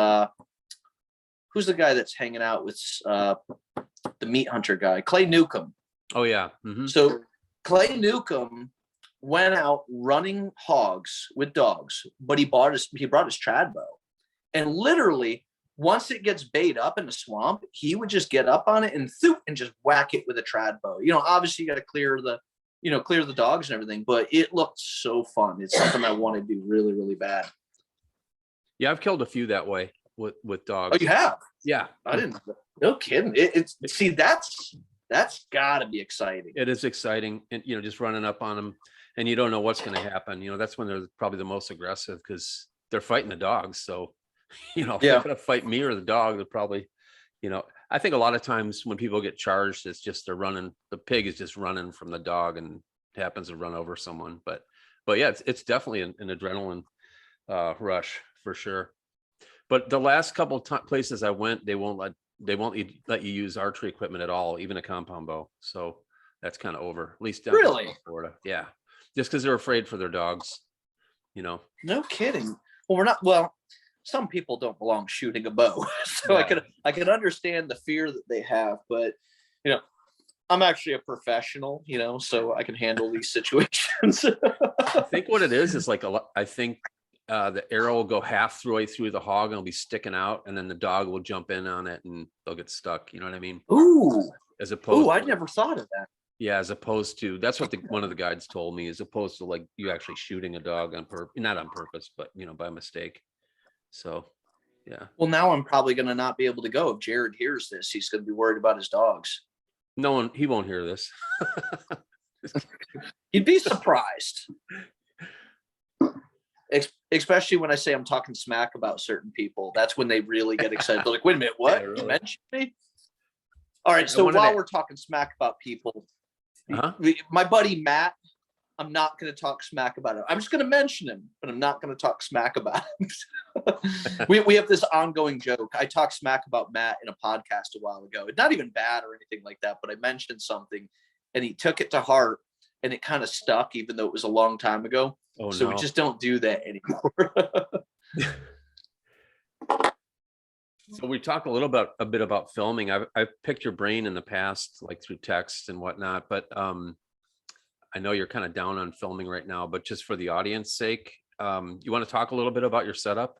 who's the guy that's hanging out with the meat hunter guy, Clay Newcomb. Oh yeah. Mm-hmm. So Clay Newcomb went out running hogs with dogs, but he brought his trad bow, and literally once it gets bait up in the swamp, he would just get up on it and just whack it with a trad bow. Obviously you got to clear the dogs and everything, but it looked so fun. It's something I want to do really, really bad. Yeah, I've killed a few that way with dogs. Oh, you have? Yeah. I didn't. No kidding. See, that's gotta be exciting. It is exciting. And, just running up on them and you don't know what's going to happen. That's when they're probably the most aggressive because they're fighting the dogs. So, if they're going to fight me or the dog, they're probably, I think a lot of times when people get charged, it's just the pig is just running from the dog and happens to run over someone. But yeah, it's definitely an adrenaline rush for sure. But the last couple places I went, they won't let you use archery equipment at all, even a compound bow. So that's kind of over, at least down really in Florida. Yeah, just because they're afraid for their dogs. No kidding. Well, we're not. Well, some people don't belong shooting a bow, so yeah. I can understand the fear that they have, but I'm actually a professional, so I can handle these situations. I think what it is like I think the arrow will go half the way through the hog and it'll be sticking out, and then the dog will jump in on it and they'll get stuck. You know what I mean? Ooh. As opposed. I never thought of that. Yeah, as opposed to that's what one of the guides told me, as opposed to like you actually shooting a dog not on purpose, but by mistake. So, yeah. Well, now I'm probably going to not be able to go. If Jared hears this, he's going to be worried about his dogs. He won't hear this. You'd be surprised. Especially when I say I'm talking smack about certain people. That's when they really get excited. They're like, wait a minute, what? Yeah, really? You mentioned me? All right, so while we're talking smack about people, my buddy Matt, I'm not going to talk smack about him. I'm just going to mention him, but I'm not going to talk smack about him. we have this ongoing joke. I talked smack about Matt in a podcast a while ago. It's not even bad or anything like that, but I mentioned something and he took it to heart and it kind of stuck, even though it was a long time ago. Oh, so we just don't do that anymore. So we talked a bit about filming. I've picked your brain in the past, like through text and whatnot, but I know you're kind of down on filming right now, but just for the audience sake, you want to talk a little bit about your setup?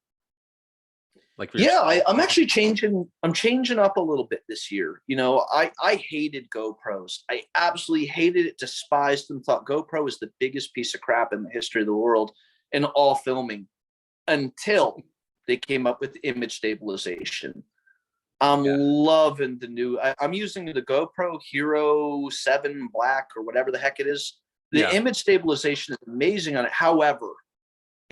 I'm actually changing. I'm changing up a little bit this year. I hated GoPros. I absolutely hated it, despised them, thought GoPro was the biggest piece of crap in the history of the world in all filming until they came up with image stabilization. I'm loving the new, I'm using the GoPro Hero 7 Black or whatever the heck it is. The image stabilization is amazing on it. However,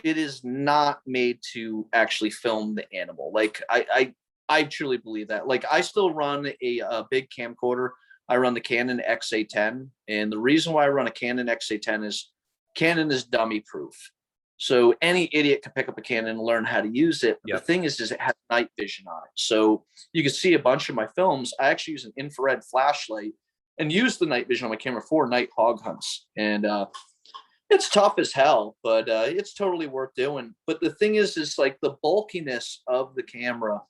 it is not made to actually film the animal. Like I truly believe that. Like I still run a big camcorder. I run the Canon XA10. And the reason why I run a Canon XA10 is Canon is dummy proof. So any idiot can pick up a Canon and learn how to use it. But the thing is it has night vision on it. So you can see a bunch of my films. I actually use an infrared flashlight and use the night vision on my camera for night hog hunts. And it's tough as hell, but it's totally worth doing. But the thing is like the bulkiness of the camera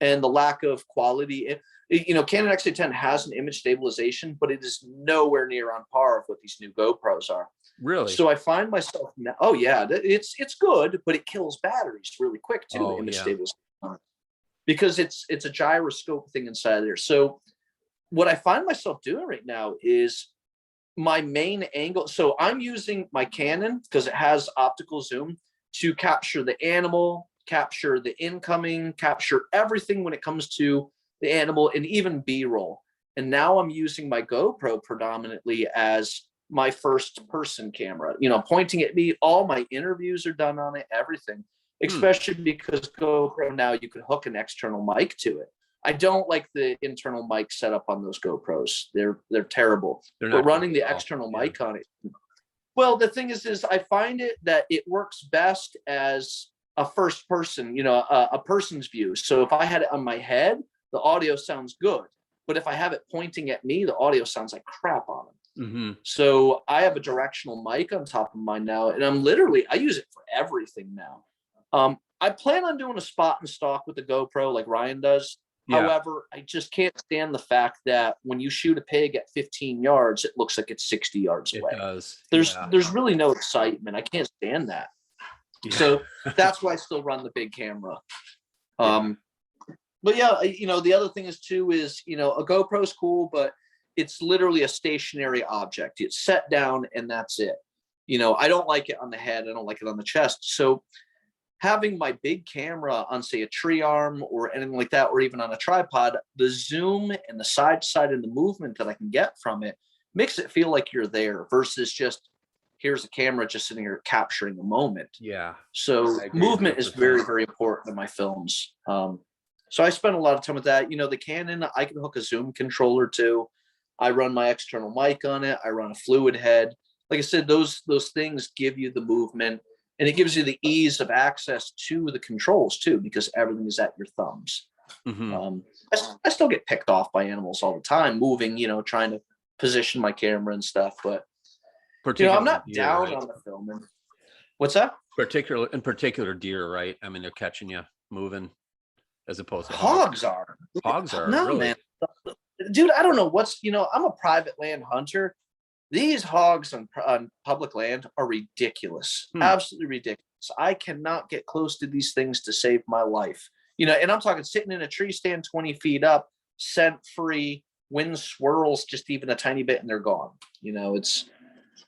and the lack of quality. Canon XA10 has an image stabilization, but it is nowhere near on par with what these new GoPros are. Really? So I find myself now, it's good, but it kills batteries really quick too. The image stabilization, because it's a gyroscope thing inside there. So what I find myself doing right now is my main angle. So I'm using my Canon because it has optical zoom to capture the animal, capture the incoming, capture everything when it comes to the animal, and even B-roll. And now I'm using my GoPro predominantly as my first person camera, pointing at me. All my interviews are done on it, everything, especially because GoPro now you can hook an external mic to it. I don't like the internal mic setup on those GoPros. They're terrible. But running the external mic on it. Well, the thing is I find it that it works best as a first person, a person's view. So if I had it on my head, the audio sounds good. but if I have it pointing at me, the audio sounds like crap on it. Mm-hmm. So I have a directional mic on top of mine now, and I use it for everything now. I plan on doing a spot and stalk with the GoPro like Ryan does. Yeah. However, I just can't stand the fact that when you shoot a pig at 15 yards, it looks like it's 60 yards away. It does. There's really no excitement. I can't stand that. Yeah. So that's why I still run the big camera. But yeah, the other thing is too is, a GoPro is cool, but it's literally a stationary object. It's set down and that's it. I don't like it on the head. I don't like it on the chest. So having my big camera on, say, a tree arm or anything like that, or even on a tripod, the zoom and the side to side and the movement that I can get from it makes it feel like you're there versus just here's a camera just sitting here capturing the moment. Yeah. So movement is very, very important in my films. So I spend a lot of time with that. The Canon, I can hook a zoom controller to. I run my external mic on it. I run a fluid head. Like I said, those things give you the movement. And it gives you the ease of access to the controls too, because everything is at your thumbs. Mm-hmm. I still get picked off by animals all the time, moving, trying to position my camera and stuff. But I'm not down on the filming. What's that? In particular, deer, right? I mean, they're catching you moving, as opposed to hogs are. Hogs are. No, really? Man, dude. I don't know what's. I'm a private land hunter. These hogs on public land are ridiculous, absolutely ridiculous. I cannot get close to these things to save my life. And I'm talking sitting in a tree stand 20 feet up, scent free, wind swirls just even a tiny bit and they're gone.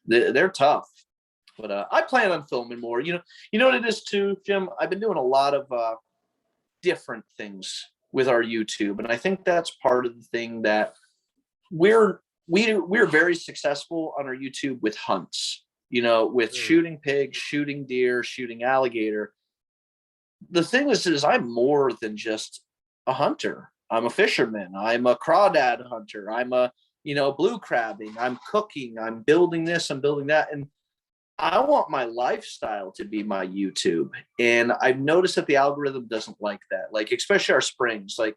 They're tough. But I plan on filming more. You know what it is too, Jim? I've been doing a lot of different things with our YouTube. And I think that's part of the thing that we're very successful on our YouTube with hunts, with shooting pigs, shooting deer, shooting alligator. The thing is I'm more than just a hunter. I'm a fisherman. I'm a crawdad hunter. I'm a, blue crabbing. I'm cooking. I'm building this. I'm building that. And I want my lifestyle to be my YouTube. And I've noticed that the algorithm doesn't like that. Like, especially our springs. Like,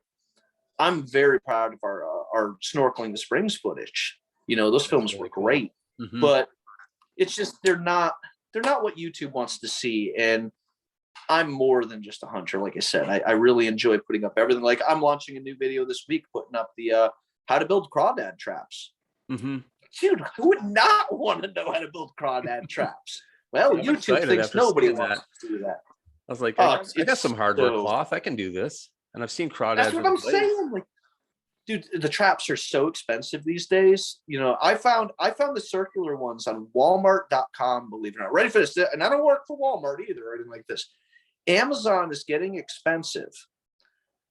I'm very proud of our snorkeling the springs footage. Those films were great, but it's just they're not what YouTube wants to see. And I'm more than just a hunter. Like I said, I really enjoy putting up everything. Like I'm launching a new video this week, putting up the how to build crawdad traps. Mm-hmm. Dude, who would not want to know how to build crawdad traps? Well, YouTube thinks nobody wants to do that. I was like, I got some hardware cloth. I can do this. And I've seen crawdads. That's what I'm saying. Like, dude, the traps are so expensive these days. I found the circular ones on Walmart.com, believe it or not. Ready for this? And I don't work for Walmart either or anything like this. Amazon is getting expensive.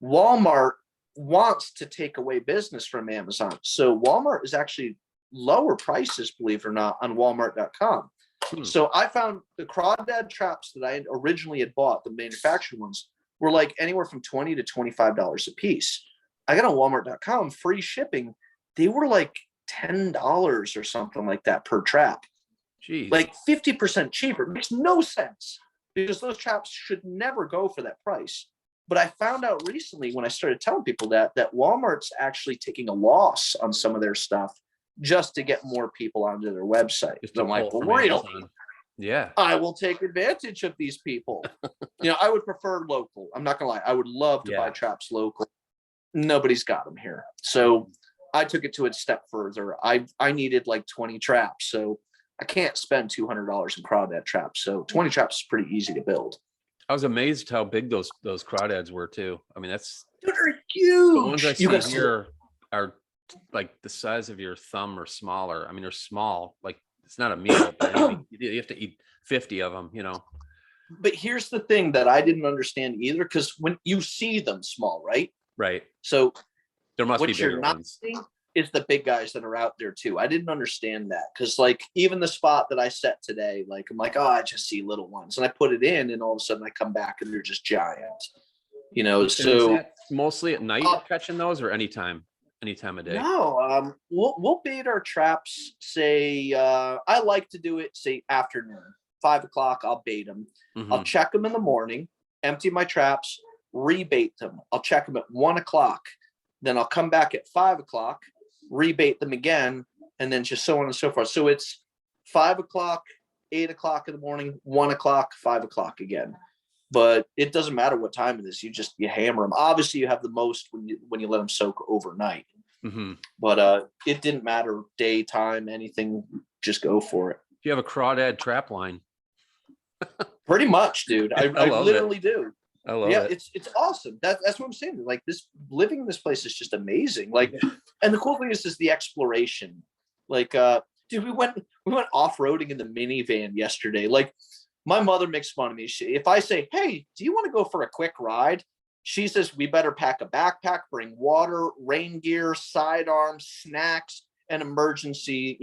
Walmart wants to take away business from Amazon. So Walmart is actually lower prices, believe it or not, on Walmart.com. So I found the crawdad traps that I originally had bought, the manufactured ones, were like anywhere from $20 to $25 a piece. I got on Walmart.com, free shipping. They were like $10 or something like that per trap. Jeez. Like 50% cheaper. It makes no sense because those traps should never go for that price. But I found out recently when I started telling people that Walmart's actually taking a loss on some of their stuff just to get more people onto their website. I'm like, well, really? Yeah. I will take advantage of these people. I would prefer local. I'm not gonna lie. I would love to buy traps local. Nobody's got them here. So I took it to a step further. I needed like 20 traps. So I can't spend $200 in crawdad traps. So 20 traps is pretty easy to build. I was amazed how big those crawdads were too. I mean, they're huge. The ones I see here are like the size of your thumb or smaller. I mean, they're small. Like it's not a meal, but you have to eat 50 of them, But here's the thing that I didn't understand either, because when you see them small, right? Right. So there must be bigger ones. Is the big guys that are out there too. I didn't understand that because like even the spot that I set today, like I'm like, oh, I just see little ones, and I put it in, and all of a sudden I come back and they're just giant. So is that mostly at night catching those, or anytime of day? No, we'll bait our traps. Say I like to do it say afternoon, 5 o'clock. I'll bait them. Mm-hmm. I'll check them in the morning, empty my traps, rebait them. I'll check them at 1 o'clock. Then I'll come back at 5 o'clock, rebait them again, and then just so on and so forth. So it's 5 o'clock, 8 o'clock in the morning, 1 o'clock, 5 o'clock again. But it doesn't matter what time it is. You hammer them. Obviously, you have the most when you let them soak overnight. Mm-hmm. But it didn't matter daytime, anything. Just go for it. You have a crawdad trap line. Pretty much, dude. I literally do. I love it. It's awesome. That's what I'm saying. Like living in this place is just amazing. Like, and the cool thing is the exploration. Like, dude, we went off-roading in the minivan yesterday. Like, my mother makes fun of me. If I say, "Hey, do you want to go for a quick ride?" She says, "We better pack a backpack, bring water, rain gear, sidearms, snacks, and emergency,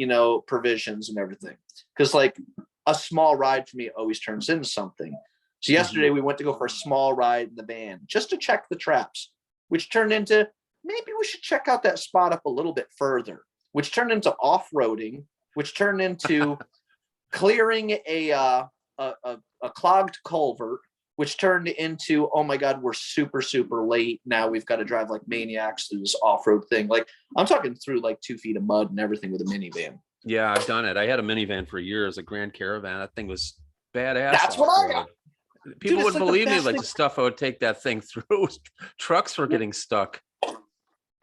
provisions and everything." Because like a small ride for me always turns into something. So yesterday we went to go for a small ride in the van just to check the traps, which turned into maybe we should check out that spot up a little bit further, which turned into off-roading, which turned into clearing a clogged culvert, which turned into, oh my God, we're super, super late. Now we've got to drive like maniacs through this off-road thing. Like I'm talking through like 2 feet of mud and everything with a minivan. Yeah, I've done it. I had a minivan for years, a Grand Caravan. That thing was badass. That's what I got. People wouldn't believe me, like the stuff I would take that thing through. Trucks were getting stuck.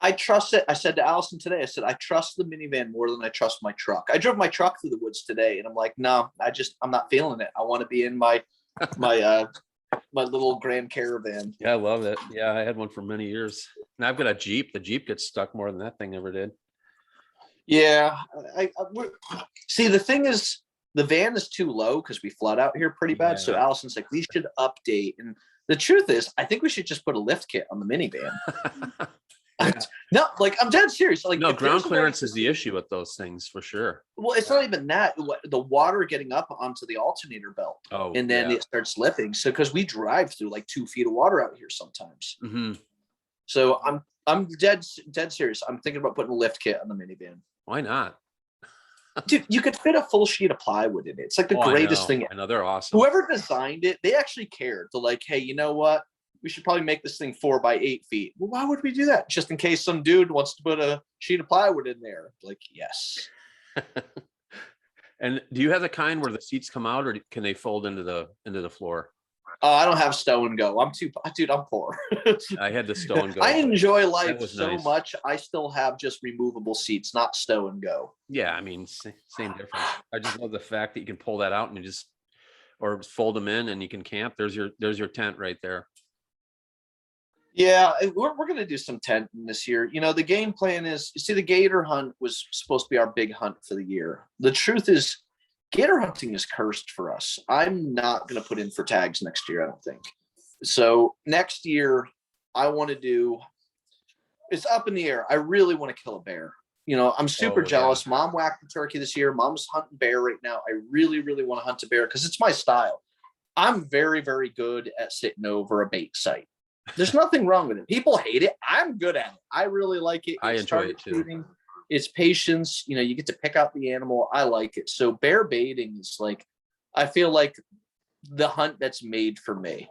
I trust it. I said to Allison today, I said, I trust the minivan more than I trust my truck. I drove my truck through the woods today and I'm like, no, I'm not feeling it. I want to be in my little Grand Caravan. Yeah, I love it. Yeah, I had one for many years. And I've got a Jeep. The Jeep gets stuck more than that thing ever did. Yeah. See, the thing is, the van is too low because we flood out here pretty bad. Yeah. So Allison's like, we should update. And the truth is, I think we should just put a lift kit on the minivan. Yeah. No, like I'm dead serious. Like, no, ground clearance is the issue with those things for sure. Well, it's not even that. The water getting up onto the alternator belt, and then it starts slipping. So because we drive through like 2 feet of water out here sometimes. Mm-hmm. So I'm dead serious. I'm thinking about putting a lift kit on the minivan. Why not? Dude, you could fit a full sheet of plywood in it. It's like the greatest thing. I know, they're awesome. Whoever designed it, they actually cared. They're like, hey, you know what? We should probably make this thing 4 by 8 feet. Well, why would we do that? Just in case some dude wants to put a sheet of plywood in there. Like, yes. And do you have the kind where the seats come out, or can they fold into the floor? I don't have stow and go. I'm poor. I had the stow and go. I enjoy life so much. I still have just removable seats, not stow and go. Yeah, I mean, same difference. I just love the fact that you can pull that out and or fold them in and you can camp. There's your tent right there. Yeah, we're going to do some tenting this year. The game plan is, you see, the gator hunt was supposed to be our big hunt for the year. The truth is, gator hunting is cursed for us. I'm not going to put in for tags next year, I don't think. So next year, I want to do, it's up in the air. I really want to kill a bear. I'm super jealous. Yeah. Mom whacked a turkey this year. Mom's hunting bear right now. I really, really want to hunt a bear because it's my style. I'm very, very good at sitting over a bait site. There's nothing wrong with it. People hate it. I'm good at it. I really like it. I enjoy it too. Shooting. It's patience. You get to pick out the animal. I like it. So bear baiting is like, I feel like the hunt that's made for me.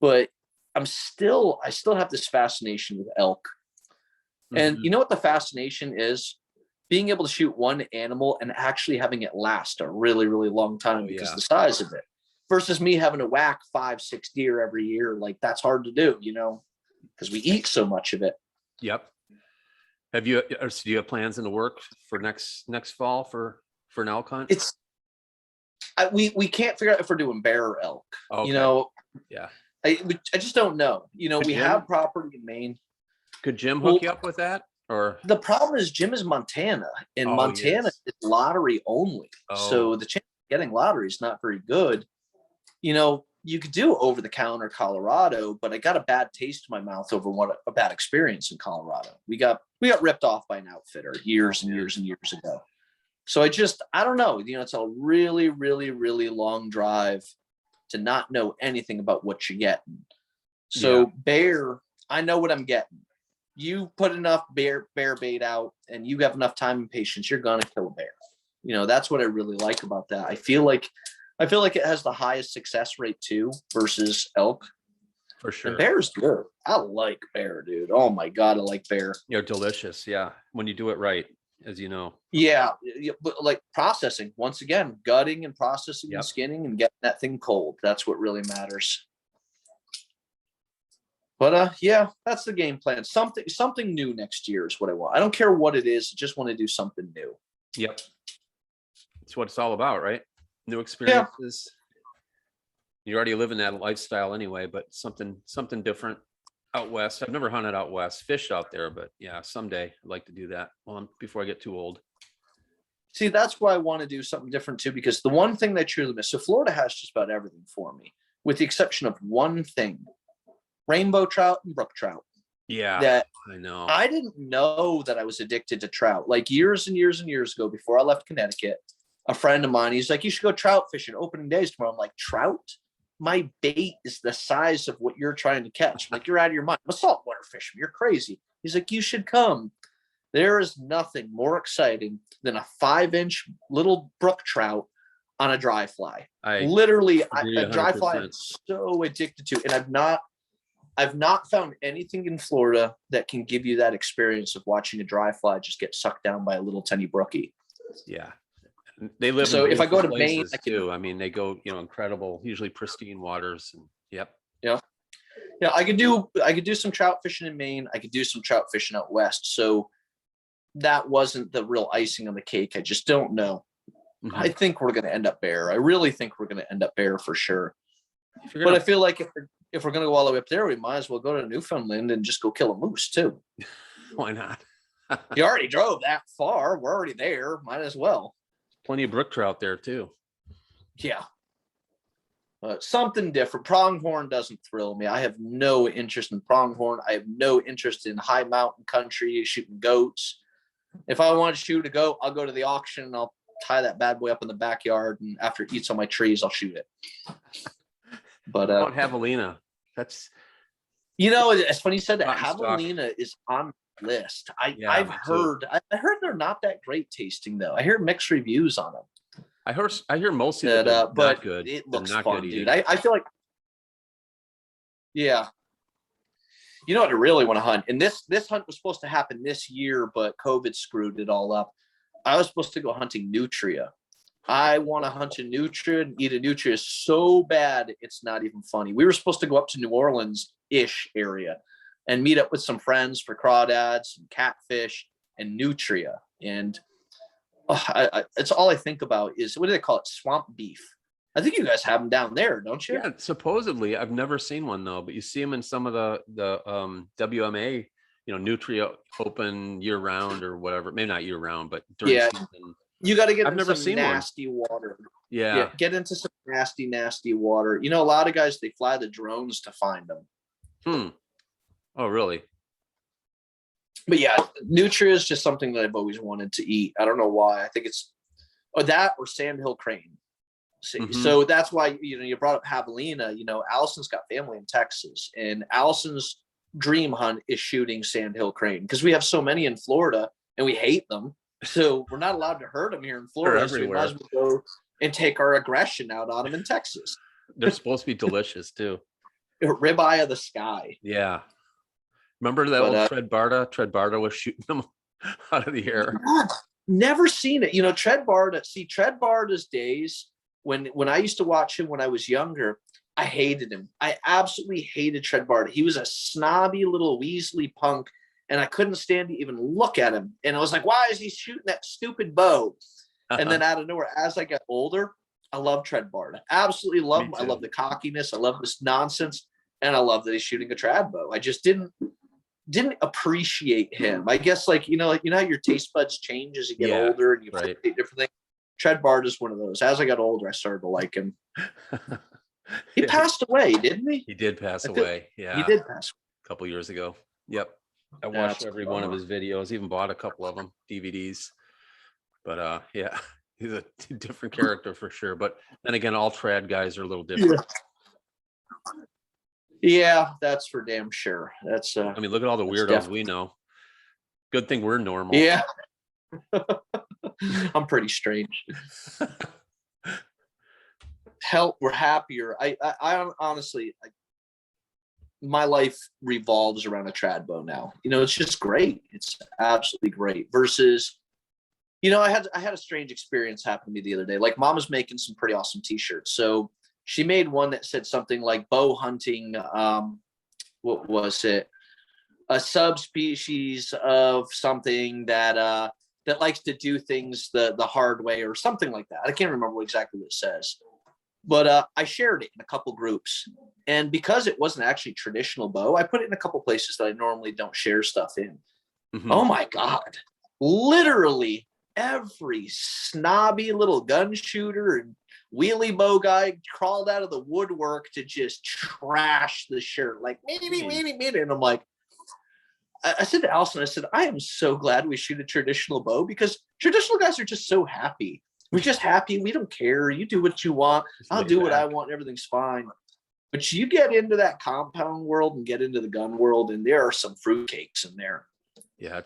But I still have this fascination with elk. Mm-hmm. And you know what the fascination is? Being able to shoot one animal and actually having it last a really, really long time because of the size of it. Versus me having to whack 5-6 deer every year. Like, that's hard to do, because we eat so much of it. Yep. Do you have plans in the work for next fall for an elk hunt? We can't figure out if we're doing bear or elk. Okay. Yeah. I just don't know. We have property in Maine. Could Jim hook you up with that? Or the problem is Jim is Montana, and Montana is lottery only. So the chance of getting lottery is not very good. You could do over-the-counter Colorado, but I got a bad taste in my mouth over a bad experience in Colorado. We got ripped off by an outfitter years and years and years ago. So I don't know. It's a really, really, really long drive to not know anything about what you're getting. So bear, I know what I'm getting. You put enough bear bait out and you have enough time and patience, you're going to kill a bear. That's what I really like about that. I feel like it has the highest success rate too versus elk. For sure. And bear's good. I like bear, dude. Oh my God, I like bear. They're delicious. Yeah. When you do it right, as you know. Yeah. But like processing, once again, gutting and processing and skinning and getting that thing cold. That's what really matters. But yeah, that's the game plan. Something new next year is what I want. I don't care what it is. I just want to do something new. Yep. That's what it's all about, right? New experiences. You already live in that lifestyle anyway, but something different out west. I've never hunted out west, fished out there, but yeah, someday I'd like to do that. Well, before I get too old. See, that's why I want to do something different too, because the one thing that I truly miss. So Florida has just about everything for me, with the exception of one thing: rainbow trout and brook trout. Yeah, that I know. I didn't know that I was addicted to trout. Like years and years and years ago, before I left Connecticut, a friend of mine, he's like, "You should go trout fishing opening days tomorrow." I'm like, "Trout? My bait is the size of what you're trying to catch." I'm like, "You're out of your mind. I'm a saltwater fisherman. You're crazy." He's like, "You should come." There is nothing more exciting than a 5-inch little brook trout on a dry fly. Literally, a dry fly I'm so addicted to, and I've not found anything in Florida that can give you that experience of watching a dry fly just get sucked down by a little tiny brookie. Yeah. They live so if I go to Maine too. I mean, they go, incredible, usually pristine waters. And yeah. I could do some trout fishing in Maine. I could do some trout fishing out west. So that wasn't the real icing on the cake. I just don't know. Mm-hmm. I think we're going to end up bear. I really think we're going to end up bear for sure. But I feel like if we're going to go all the way up there, we might as well go to Newfoundland and just go kill a moose too. Why not? You already drove that far. We're already there. Might as well. Plenty of brook trout there too. Yeah. Something different. Pronghorn doesn't thrill me. I have no interest in pronghorn. I have no interest in high mountain country shooting goats. If I want to shoot a goat, I'll go to the auction and I'll tie that bad boy up in the backyard. And after it eats on my trees, I'll shoot it. But javelina. That's it's funny you said that. Javelina is on the list. I've heard they're not that great tasting though. I hear mixed reviews on them. I hear mostly that but not good. It looks fun, dude. I feel like you know what I really want to hunt, and this hunt was supposed to happen this year, but COVID screwed it all up. I was supposed to go hunting nutria. I want to hunt a nutria and eat a nutria so bad it's not even funny. We were supposed to go up to New Orleans-ish area and meet up with some friends for crawdads and catfish and nutria. And it's all I think about is, what do they call it? Swamp beef. I think you guys have them down there, don't you? Yeah, supposedly. I've never seen one though, but you see them in some of the WMA, nutria open year round or whatever. Maybe not year round, but during season. You got to get into some nasty water. Yeah. Get into some nasty water. A lot of guys, they fly the drones to find them. Oh, really? But yeah, nutria is just something that I've always wanted to eat. I don't know why. I think it's that or sandhill crane. So that's why, you brought up javelina. Allison's got family in Texas, and Allison's dream hunt is shooting sandhill crane because we have so many in Florida and we hate them. So we're not allowed to hurt them here in Florida. So we might as well go and take our aggression out on them in Texas. They're supposed to be delicious too. Ribeye of the sky. Yeah. Remember that old Tread Barta? Tread Barta was shooting them out of the air. Never seen it. Tread Barta's days when I used to watch him when I was younger, I hated him. I absolutely hated Tread Barta. He was a snobby little Weasley punk, and I couldn't stand to even look at him. And I was like, why is he shooting that stupid bow? And then out of nowhere, as I got older, I love Tread Barta. Absolutely love him. I love the cockiness. I love this nonsense. And I love that he's shooting a trad bow. I just didn't appreciate him. I guess how your taste buds change as you get older and you appreciate different things. Tread Barta is one of those. As I got older, I started to like him. He passed away, didn't he? He did pass away. Yeah. He did pass away. A couple years ago. Yep. I watched every one of his videos, even bought a couple of them, DVDs. But he's a different character for sure. But then again, all trad guys are a little different. Yeah, that's for damn sure. That's I mean, look at all the weirdos we know. Good thing we're normal. Yeah. I'm pretty strange. Hell, we're happier. I honestly, my life revolves around a trad bow now. It's just great. It's absolutely great. Versus, I had a strange experience happen to me the other day. Like, Mom was making some pretty awesome t-shirts. So she made one that said something like bow hunting. What was it? A subspecies of something that likes to do things the hard way or something like that. I can't remember exactly what it says. But I shared it in a couple groups. And because it wasn't actually traditional bow, I put it in a couple places that I normally don't share stuff in. Mm-hmm. Oh my God. Literally every snobby little gun shooter and wheelie bow guy crawled out of the woodwork to just trash the shirt. Like, me. And I'm like, I said to Allison, I said, I am so glad we shoot a traditional bow, because traditional guys are just so happy. We're just happy. We don't care. You do what you want. I'll do what I want. Everything's fine. But you get into that compound world and get into the gun world, and there are some fruitcakes in there. Yeah,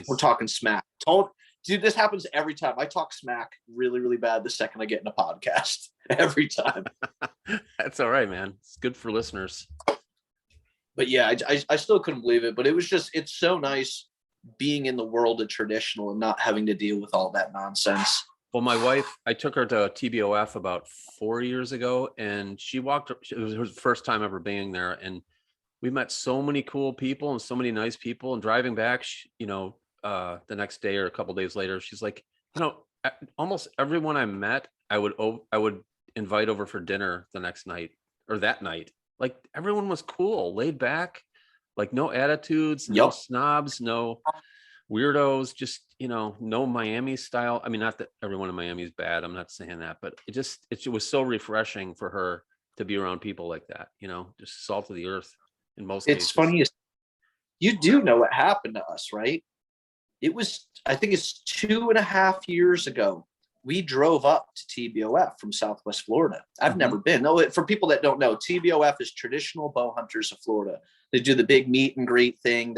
we're talking smack. Dude, this happens every time. I talk smack really, really bad the second I get in a podcast. Every time. That's all right, man. It's good for listeners. But yeah, I still couldn't believe it. But it's so nice being in the world of traditional and not having to deal with all that nonsense. Well, my wife, I took her to TBOF about 4 years ago, and it was her first time ever being there. And we met so many cool people and so many nice people. And driving back, the next day or a couple days later, she's like, almost everyone I met, I would invite over for dinner the next night or that night. Like, everyone was cool, laid back, like no attitudes, no snobs, no weirdos, just, no Miami style. I mean, not that everyone in Miami is bad. I'm not saying that, but it was so refreshing for her to be around people like that, just salt of the earth in most cases. It's funny. You do know what happened to us, right? I think it's 2.5 years ago. We drove up to TBOF from Southwest Florida. I've never been. No, for people that don't know, TBOF is Traditional Bow Hunters of Florida. They do the big meet and greet thing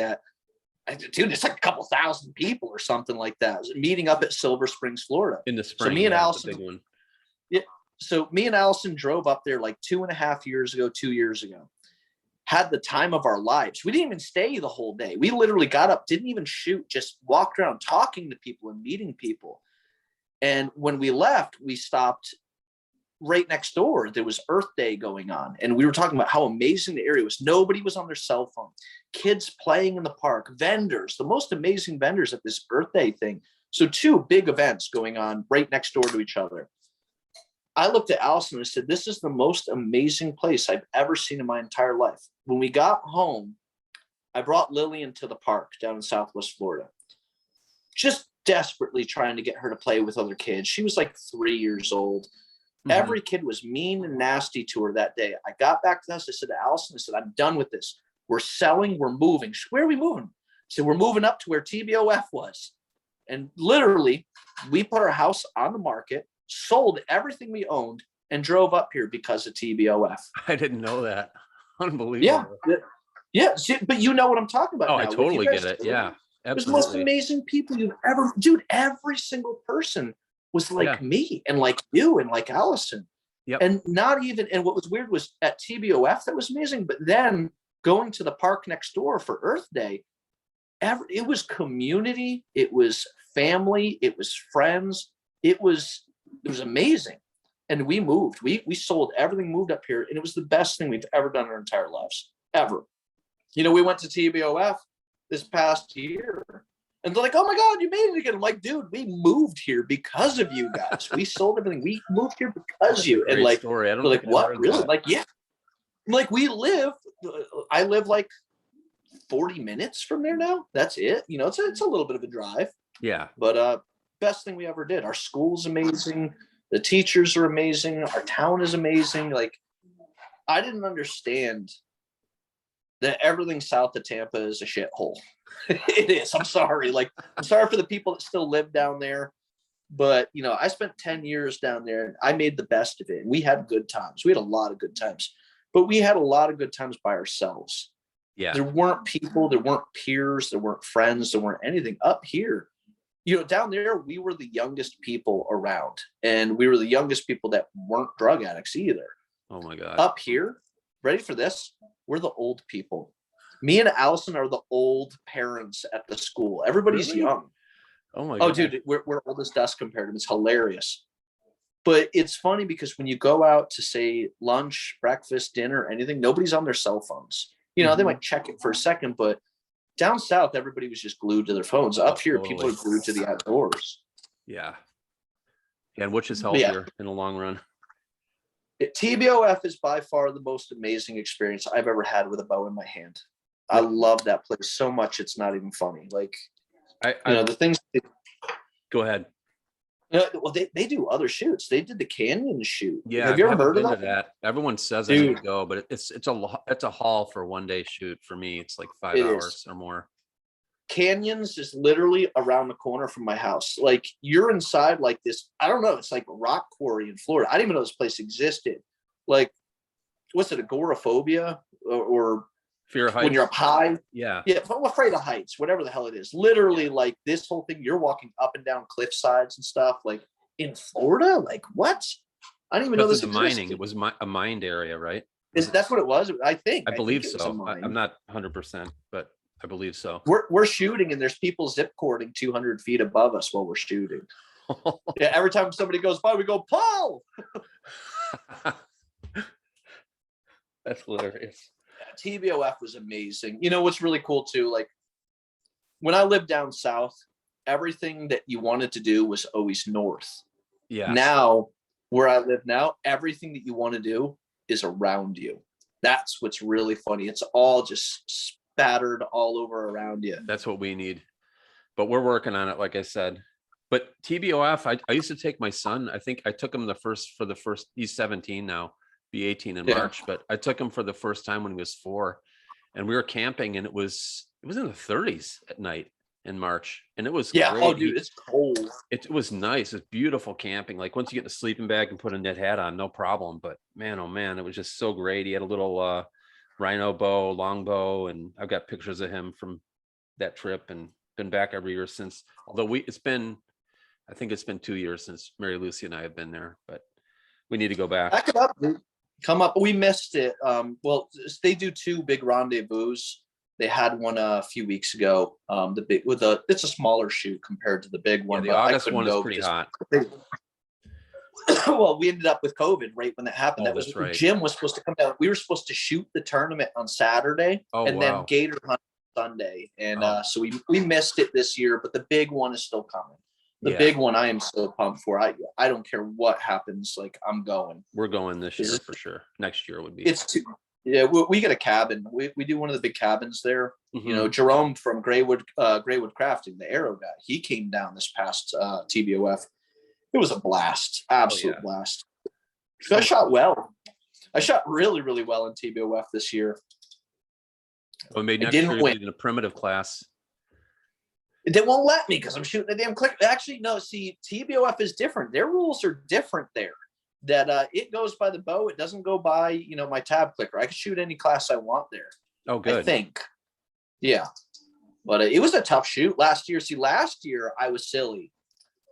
dude, it's like a couple thousand people or something like that. Meeting up at Silver Springs, Florida. In the spring. So me and Allison, big one. Yeah. So me and Allison drove up there like 2.5 years ago, 2 years ago. Had the time of our lives. We didn't even stay the whole day. We literally got up, didn't even shoot, just walked around talking to people and meeting people. And when we left, we stopped right next door. There was Earth Day going on. And we were talking about how amazing the area was. Nobody was on their cell phone. Kids playing in the park. Vendors, the most amazing vendors at this Earth Day thing. So 2 big events going on right next door to each other. I looked at Allison and said, this is the most amazing place I've ever seen in my entire life. When we got home, I brought Lillian to the park down in Southwest Florida. Just desperately trying to get her to play with other kids. She was like 3 years old. Mm-hmm. Every kid was mean and nasty to her that day. I got back to the house. I said to Allison, I said, I'm done with this. We're selling. We're moving. Where are we moving? So we're moving up to where TBOF was. And literally, we put our house on the market, sold everything we owned, and drove up here because of TBOF. I didn't know that. Unbelievable. Yeah. See, but you know what I'm talking about. Oh, now. I totally get it. Yeah. Absolutely. It was the most amazing people you've ever, dude, every single person was like me and like you and like Allison. Yep. And and what was weird was at TBOF, that was amazing. But then going to the park next door for Earth Day, it was community, it was family, it was friends. It was amazing. And we moved. We sold everything, moved up here, and it was the best thing we've ever done in our entire lives, ever. We went to TBOF this past year, and they're like, "Oh my God, you made it again!" I'm like, "Dude, we moved here because of you guys. We sold everything. We moved here because you." And like, story. I don't they're like, "What? Really?" Like, yeah. Like I live like 40 minutes from there now. That's it. It's a little bit of a drive. Yeah. But best thing we ever did. Our school's amazing. The teachers are amazing. Our town is amazing. Like, I didn't understand that everything south of Tampa is a shithole. It is. I'm sorry. Like, I'm sorry for the people that still live down there. But, I spent 10 years down there and I made the best of it. And we had good times. We had a lot of good times. But we had a lot of good times by ourselves. Yeah. There weren't people. There weren't peers. There weren't friends. There weren't anything. Up here, down there, we were the youngest people around. And we were the youngest people that weren't drug addicts either. Oh, my God. Up here, ready for this? We're the old people. Me and Allison are the old parents at the school. Everybody's Really? young. Oh my Oh, God. dude, we're old as dust compared to them. It's hilarious. But it's funny because when you go out to say lunch, breakfast, dinner, anything, nobody's on their cell phones. You know, they might check it for a second, but down south, everybody was just glued to their phones. Up here, people are glued to the outdoors. Yeah. And which is healthier in the long run. TBOF is by far the most amazing experience I've ever had with a bow in my hand. I love that place so much. It's not even funny. Like, the things. Go ahead. Well, they do other shoots. They did the canyon shoot. Yeah, have you ever heard of that? Everyone says I need to go, but it's a haul for a 1-day shoot. For me, it's like 5 hours or more. Canyons is literally around the corner from my house. Like, you're inside like this. I don't know. It's like a rock quarry in Florida. I didn't even know this place existed. Like, what's it? Agoraphobia or fear of heights? When you're up high. Yeah. I'm afraid of heights, whatever the hell it is. Literally, like this whole thing, you're walking up and down cliff sides and stuff. Like in Florida, like what? I didn't even know this existed. Mining. It was a mined area, right? That's what it was. I believe so. I'm not 100%, but I believe so. We're shooting and there's people zip cording 200 feet above us while we're shooting. Yeah, every time somebody goes by, we go, Paul. That's hilarious. TBOF was amazing. You know what's really cool too? Like when I lived down south, everything that you wanted to do was always north. Yeah. Now, where I live now, everything that you want to do is around you. That's what's really funny. It's all just spattered all over around you. That's what we need. But we're working on it, like I said. But TBOF, I used to take my son. I think I took him for the first, he's 17 now. Be 18 in March, but I took him for the first time when he was 4, and we were camping, and it was in the 30s at night in March, and it was great. Oh, dude, it's cold. It was nice. It's beautiful camping. Like once you get the sleeping bag and put a knit hat on, no problem. But man, oh man, it was just so great. He had a little rhino bow, long bow, and I've got pictures of him from that trip, and been back every year since. Although I think it's been 2 years since Mary Lucy and I have been there, but we need to go back. Back it up, dude. Come up. We missed it. Well, they do 2 big rendezvous. They had one a few weeks ago. It's a smaller shoot compared to the big one. Yeah, the August one is pretty hot. Well, we ended up with COVID right when that happened. Oh, that's right. Jim was supposed to come down. We were supposed to shoot the tournament on Saturday then gator hunt Sunday. And so we missed it this year, but the big one is still coming. The big one I am so pumped for. I don't care what happens. Like, I'm going. We're going this year for sure. Next year would be. It's too. Yeah, we get a cabin. We do one of the big cabins there. Mm-hmm. You know, Jerome from Graywood Crafting, the arrow guy, he came down this past TBOF. It was a blast, absolute blast. So I shot well. I shot really, really well in TBOF this year. Well, maybe next year in a primitive class. They won't let me because I'm shooting a damn click. Actually, no. See, TBOF is different. Their rules are different there. That it goes by the bow. It doesn't go by, my tab clicker. I can shoot any class I want there. Oh, good. I think. Yeah. But it was a tough shoot last year. See, last year I was silly.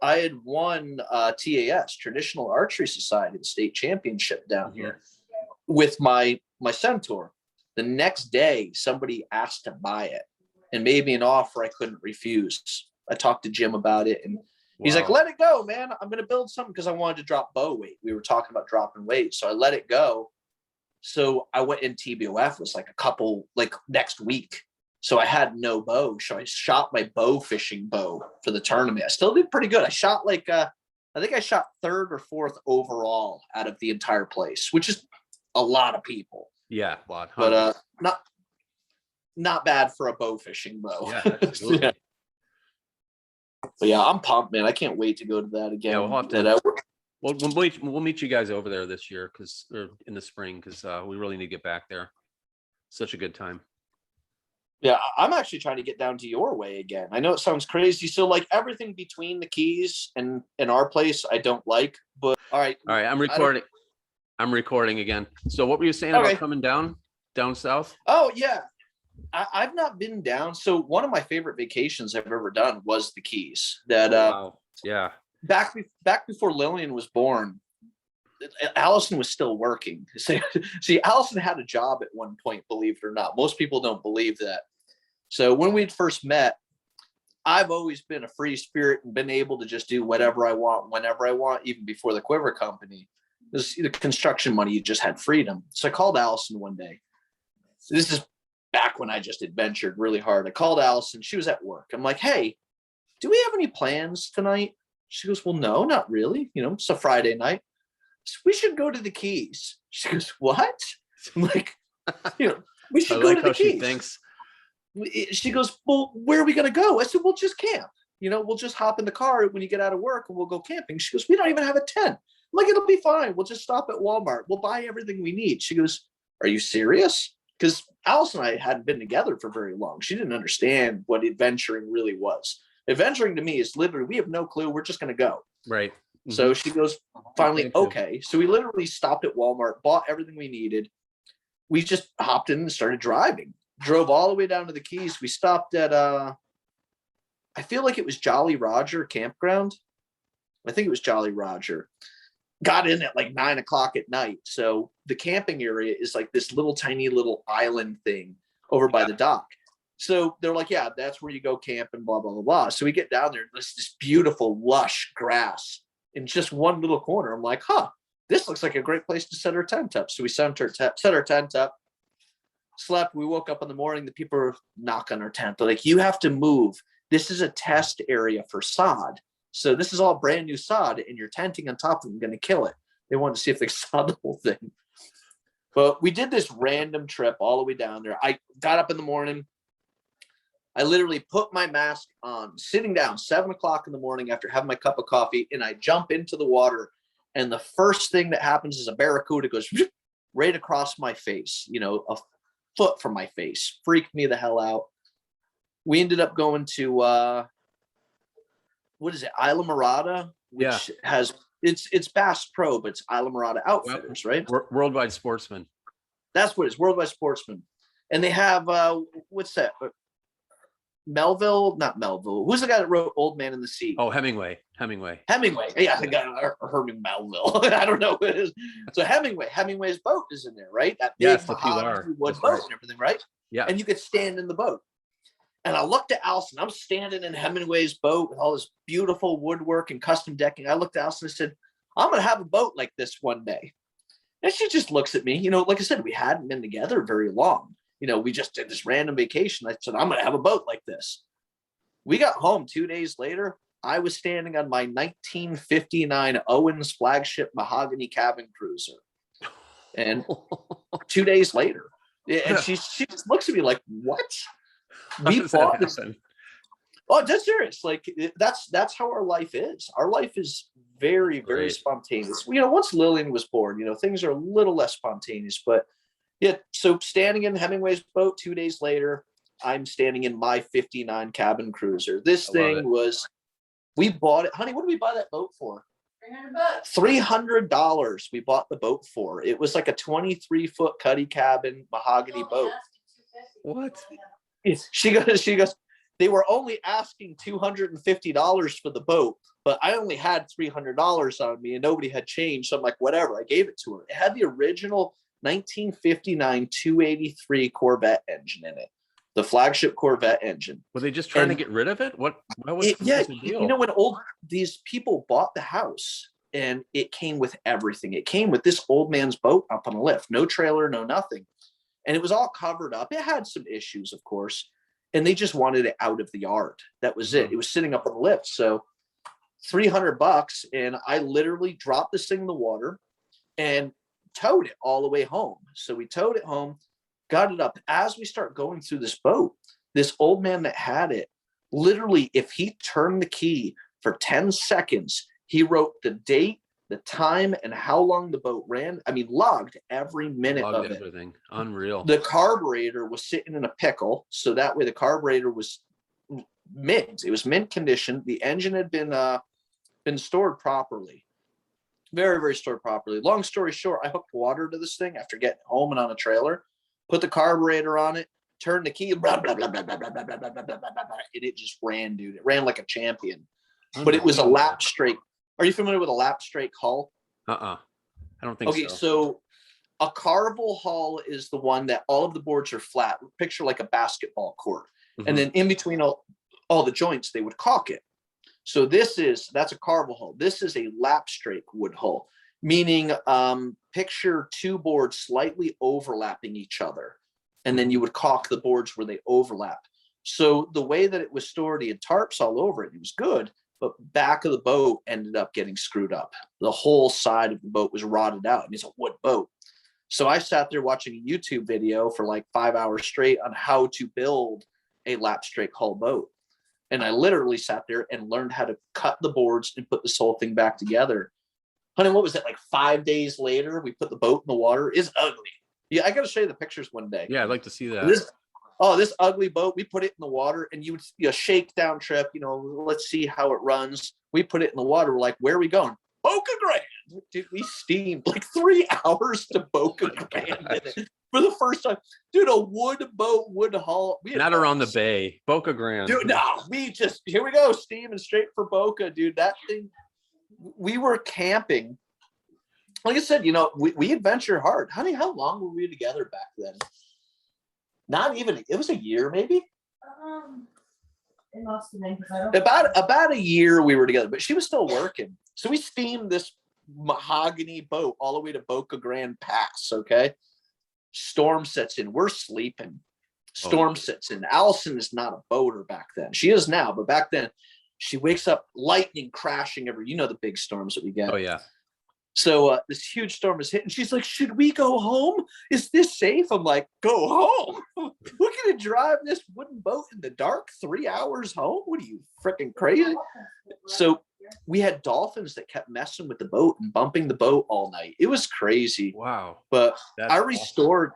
I had won TAS, Traditional Archery Society, the state championship down here with my Centaur. The next day, somebody asked to buy it and made me an offer I couldn't refuse. I talked to Jim about it, and he's like, let it go, man. I'm going to build something because I wanted to drop bow weight. We were talking about dropping weight. So I let it go. So I went in TBOF. It was like next week. So I had no bow. So I shot my bow fishing bow for the tournament. I still did pretty good. I shot I think I shot 3rd or 4th overall out of the entire place, which is a lot of people. Yeah, a lot. But not bad for a bow fishing bow. Yeah, absolutely. Yeah. But yeah, I'm pumped, man. I can't wait to go to that again. Yeah, we'll have to. We'll meet you guys over there this year or in the spring because we really need to get back there. Such a good time. Yeah, I'm actually trying to get down to your way again. I know it sounds crazy. So like everything between the Keys and our place, I don't like. But all right. I'm recording. I'm recording again. So what were you saying about coming down south? Oh yeah. I've not been down. So one of my favorite vacations I've ever done was the Keys. That wow. Yeah. Back before Lillian was born, Allison was still working. See, Allison had a job at one point, believe it or not. Most people don't believe that. So when we'd first met, I've always been a free spirit and been able to just do whatever I want, whenever I want, even before the Quiver Company. The construction money, you just had freedom. So I called Allison one day. So this is back when I just adventured really hard. I called Allison. She was at work. I'm like, hey, do we have any plans tonight? She goes, well, no, not really. It's a Friday night. So we should go to the Keys. She goes, what? I'm like, we should go to the Keys. She thinks. She goes, well, where are we going to go? I said, we'll just camp. We'll just hop in the car when you get out of work and we'll go camping. She goes, we don't even have a tent. I'm like, it'll be fine. We'll just stop at Walmart. We'll buy everything we need. She goes, are you serious? Because Alice and I hadn't been together for very long. She didn't understand what adventuring really was. Adventuring to me is literally, we have no clue. We're just going to go. Right. Mm-hmm. So she goes, finally, okay. So we literally stopped at Walmart, bought everything we needed. We just hopped in and started driving. Drove all the way down to the Keys. We stopped at, I feel like it was Jolly Roger campground. I think it was Jolly Roger. Got in at like 9 o'clock at night. So the camping area is like this little tiny little island thing over by the dock. So they're like, yeah, that's where you go camp and blah, blah, blah, blah. So we get down there. There's this beautiful, lush grass in just one little corner. I'm like, this looks like a great place to set our tent up. So we set our tent up, slept. We woke up in the morning. The people were knocking on our tent. They're like, you have to move. This is a test area for sod. So this is all brand new sod and you're tenting on top of them, going to kill it. They wanted to see if they sod the whole thing. But we did this random trip all the way down there. I got up in the morning. I literally put my mask on, sitting down 7 o'clock in the morning after having my cup of coffee, and I jump into the water. And the first thing that happens is a barracuda goes right across my face, a foot from my face. Freaked me the hell out. We ended up going to, what is it? Isla Mirada, which has, it's Bass Pro, but it's Isla Mirada Outfitters, right? Worldwide Sportsman. That's what it is, Worldwide Sportsman. And they have, what's that? Not Melville. Who's the guy that wrote Old Man in the Sea? Oh, Hemingway. Yeah, the guy, Herman Melville. I don't know who it is. So Hemingway's boat is in there, right? That big mahogany wood boat and everything, right? Yeah. And you could stand in the boat. And I looked at Allison. I'm standing in Hemingway's boat with all this beautiful woodwork and custom decking. I looked at Allison and said, I'm going to have a boat like this one day. And she just looks at me. Like I said, we hadn't been together very long. We just did this random vacation. I said, I'm going to have a boat like this. We got home 2 days later. I was standing on my 1959 Owens flagship mahogany cabin cruiser. And 2 days later, and she just looks at me like, what? We bought this. Oh, that's serious. Like that's how our life is. Our life is very, very spontaneous. Once Lillian was born, things are a little less spontaneous, but yeah. So standing in Hemingway's boat 2 days later, I'm standing in my 59 cabin cruiser. This thing was, we bought it. Honey, what did we buy that boat for? $300. $300 we bought the boat for. It was like a 23-foot cuddy cabin mahogany boat. What? She goes, they were only asking $250 for the boat, but I only had $300 on me and nobody had change. So I'm like, whatever. I gave it to her. It had the original 1959 283 Corvette engine in it, the flagship Corvette engine. Were they just trying to get rid of it? What? Why was it? Yeah, when these people bought the house and it came with everything. It came with this old man's boat up on a lift, no trailer, no nothing, and it was all covered up. It had some issues, of course, and they just wanted it out of the yard. That was it. It was sitting up on the lift, so $300, and I literally dropped this thing in the water and towed it all the way home. So we towed it home, got it up. As we start going through this boat, this old man that had it, literally, if he turned the key for 10 seconds, he wrote the date, the time, and how long the boat ran. I mean, logged every minute of it. Everything. Unreal. The carburetor was sitting in a pickle. So that way the carburetor was mint. It was mint condition. The engine had been stored properly. Very, very stored properly. Long story short, I hooked water to this thing after getting home and on a trailer, put the carburetor on it, turned the key, blah, blah, blah, blah, blah, blah, blah, blah, blah, blah, blah, and it just ran, dude. It ran like a champion. But it was a lap straight. Are you familiar with a lap straight hull? I don't think Okay, so. so a carvel hull is the one that all of the boards are flat. Picture like a basketball court. Mhm. And then in between all the joints, they would caulk it. So that's a carvel hull. This is a lap strake wood hull, meaning picture two boards slightly overlapping each other. And then you would caulk the boards where they overlap. So the way that it was stored, he had tarps all over it. It was good, but back of the boat ended up getting screwed up. The whole side of the boat was rotted out, and it's a wood boat. So I sat there watching a YouTube video for like 5 hours straight on how to build a lap strake hull boat. And I literally sat there and learned how to cut the boards and put this whole thing back together. Honey, what was it, like 5 days later, we put the boat in the water? It's ugly. Yeah, I got to show you the pictures one day. Yeah, I'd like to see that. This ugly boat, we put it in the water, and you would shake down trip, let's see how it runs. We put it in the water. We're like, where are we going? Boca Grande. Dude, we steamed like 3 hours to Boca Grande for the first time. Dude, a wood boat, wood hull. Not around the bay, Boca Grande. Dude, no, here we go, steaming straight for Boca, dude. That thing, we were camping. Like I said, we adventure hard. Honey, how long were we together back then? Not even, it was a year, maybe? It must have been. About a year we were together, but she was still working. So we steamed this mahogany boat all the way to Boca Grande Pass, okay? Storm sets in. We're sleeping. Storm sets in. Allison is not a boater back then. She is now, but back then, she wakes up, lightning crashing the big storms that we get. Oh, yeah. So this huge storm is hitting. She's like, should we go home? Is this safe? I'm like, go home. We're going to drive this wooden boat in the dark 3 hours home? What are you, freaking crazy? So we had dolphins that kept messing with the boat and bumping the boat all night. It was crazy. Wow. But That's I restored,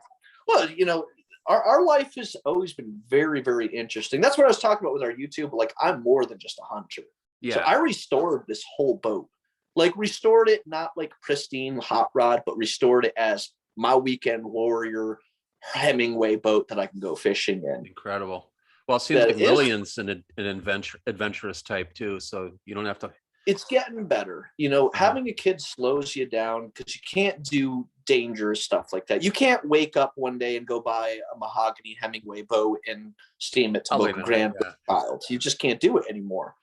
our life has always been very, very interesting. That's what I was talking about with our YouTube. Like, I'm more than just a hunter. Yeah. So I restored this whole boat. Like, restored it not like pristine hot rod, but restored it as my weekend warrior Hemingway boat that I can go fishing in. Incredible. Well, it seems like Lillian's an adventurous type too, so you don't have to. It's getting better. Having a kid slows you down because you can't do dangerous stuff like that. You can't wake up one day and go buy a mahogany Hemingway boat and steam it to Boca Grande with a child. You just can't do it anymore.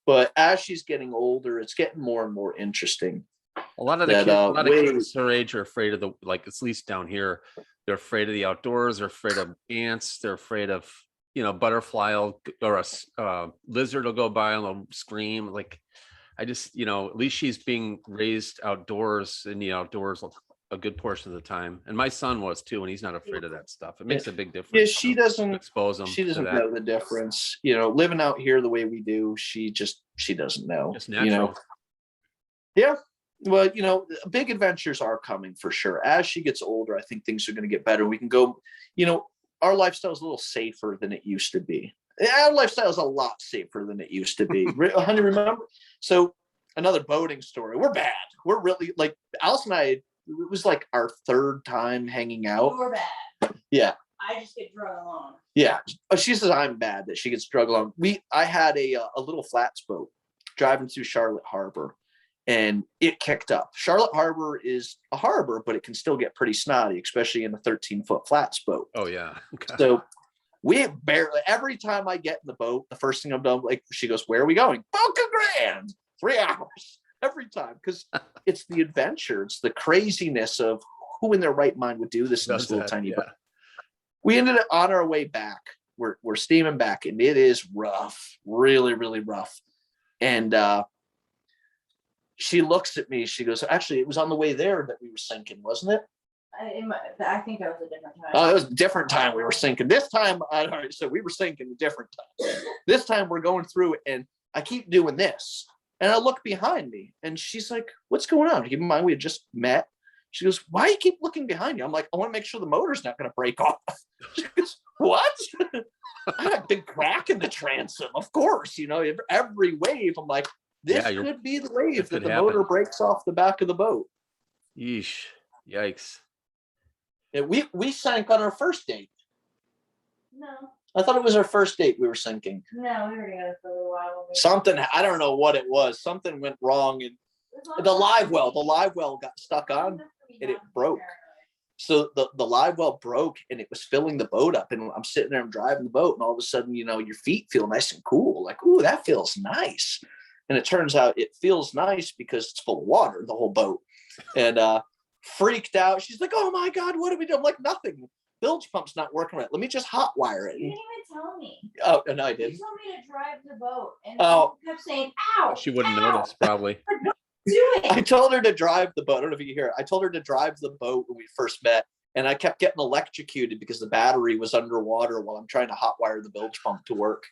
But as she's getting older, it's getting more and more interesting. A lot of kids her age are afraid of at least down here, they're afraid of the outdoors. They're afraid of ants. They're afraid of, butterfly or a lizard will go by and they'll scream. Like, I just, at least she's being raised outdoors in the outdoors a good portion of the time. And my son was too, and he's not afraid of that stuff. It makes a big difference. Yeah, she doesn't expose him. She doesn't know the difference. Living out here the way we do, she doesn't know. It's natural. Yeah. Well, big adventures are coming for sure. As she gets older, I think things are going to get better. We can go, our lifestyle is a little safer than it used to be. Our lifestyle is a lot safer than it used to be. Honey, remember? So another boating story. We're bad. We're really, like, Alice and I, it was like our third time hanging out. You're bad. Yeah. I just get drug along. Yeah. She says I'm bad, that she gets drug along. I had a little flats boat driving through Charlotte Harbor, and it kicked up. Charlotte Harbor is a harbor, but it can still get pretty snotty, especially in a 13-foot flats boat. Oh, yeah. Okay. So we barely, every time I get in the boat, the first thing I'm done, like, she goes, where are we going? Boca Grande. 3 hours. Every time, because it's the adventure, it's the craziness of who in their right mind would do this in this little tiny boat. We ended up on our way back. We're steaming back, and it is rough, really, really rough. And she looks at me. She goes, "Actually, it was on the way there that we were sinking, wasn't it?" I think that was a different time. Oh, it was a different time we were sinking. This time, all right, so we were sinking a different time. This time we're going through it, and I keep doing this. And I look behind me, and she's like, what's going on? Keep in mind, we had just met. She goes, why do you keep looking behind you? I'm like, I want to make sure the motor's not going to break off. She goes, what? I had a big crack in the transom, of course. Every wave, I'm like, this could be the wave that the motor breaks off the back of the boat. Yeesh. Yikes. And we sank on our first date. No. I thought it was our first date we were sinking. No, we were together for a little while. Something, I don't know what it was. Something went wrong, and The live well got stuck on and it broke. So the live well broke and it was filling the boat up. And I'm sitting there, I'm driving the boat, and all of a sudden, you know, your feet feel nice and cool. Like, ooh, that feels nice. And it turns out it feels nice because it's full of water, the whole boat. And freaked out. She's like, oh my God, what do we do? I'm like, nothing. Bilge pump's not working right. Let me just hot wire it. You didn't even tell me. Oh, no, I didn't. You told me to drive the boat, and you kept saying, ow. She wouldn't notice, probably. I told her to drive the boat. I don't know if you can hear it. I told her to drive the boat when we first met, and I kept getting electrocuted because the battery was underwater while I'm trying to hot wire the bilge pump to work.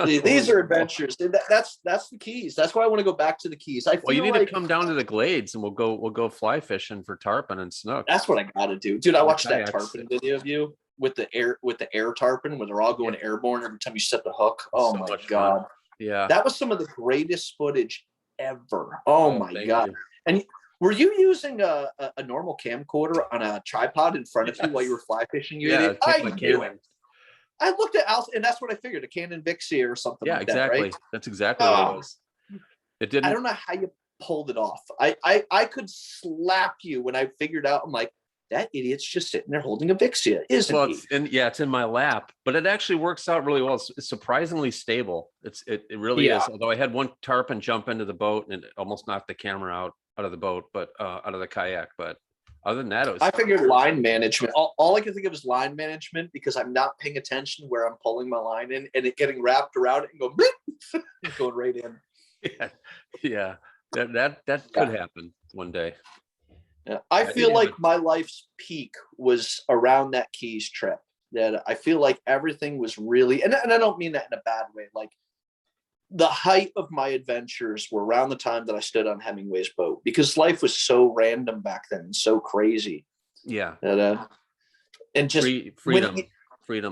These are adventures. That's the Keys. That's why I want to go back to the Keys. Well, you need to come down to the Glades, and we'll go fly fishing for tarpon and snook. That's what I got to do, dude. I watched that tarpon video of you with the air tarpon, where they're all going airborne every time you set the hook. Oh my God. Fun. Yeah, that was some of the greatest footage ever. Oh my God. You. And were you using a normal camcorder on a tripod in front of you while you were fly fishing? I knew it. I looked at Alice, and that's what I figured, a Canon Vixia or something like that, right? That's exactly what it was. It didn't. I don't know how you pulled it off. I could slap you when I figured out. I'm like, that idiot's just sitting there holding a Vixia, isn't he? It's in my lap, but it actually works out really well. It's surprisingly stable. It really is. Although I had one tarpon jump into the boat and it almost knocked the camera out of the boat, but out of the kayak. But other than that, I figured line management. All I could think of is line management, because I'm not paying attention where I'm pulling my line in and it getting wrapped around it and going right in. Yeah. That could happen one day. Yeah. I feel like my life's peak was around that Keys trip. That I feel like everything was really, and I don't mean that in a bad way. Like, the height of my adventures were around the time that I stood on Hemingway's boat, because life was so random back then and so crazy. Yeah. That, and just freedom.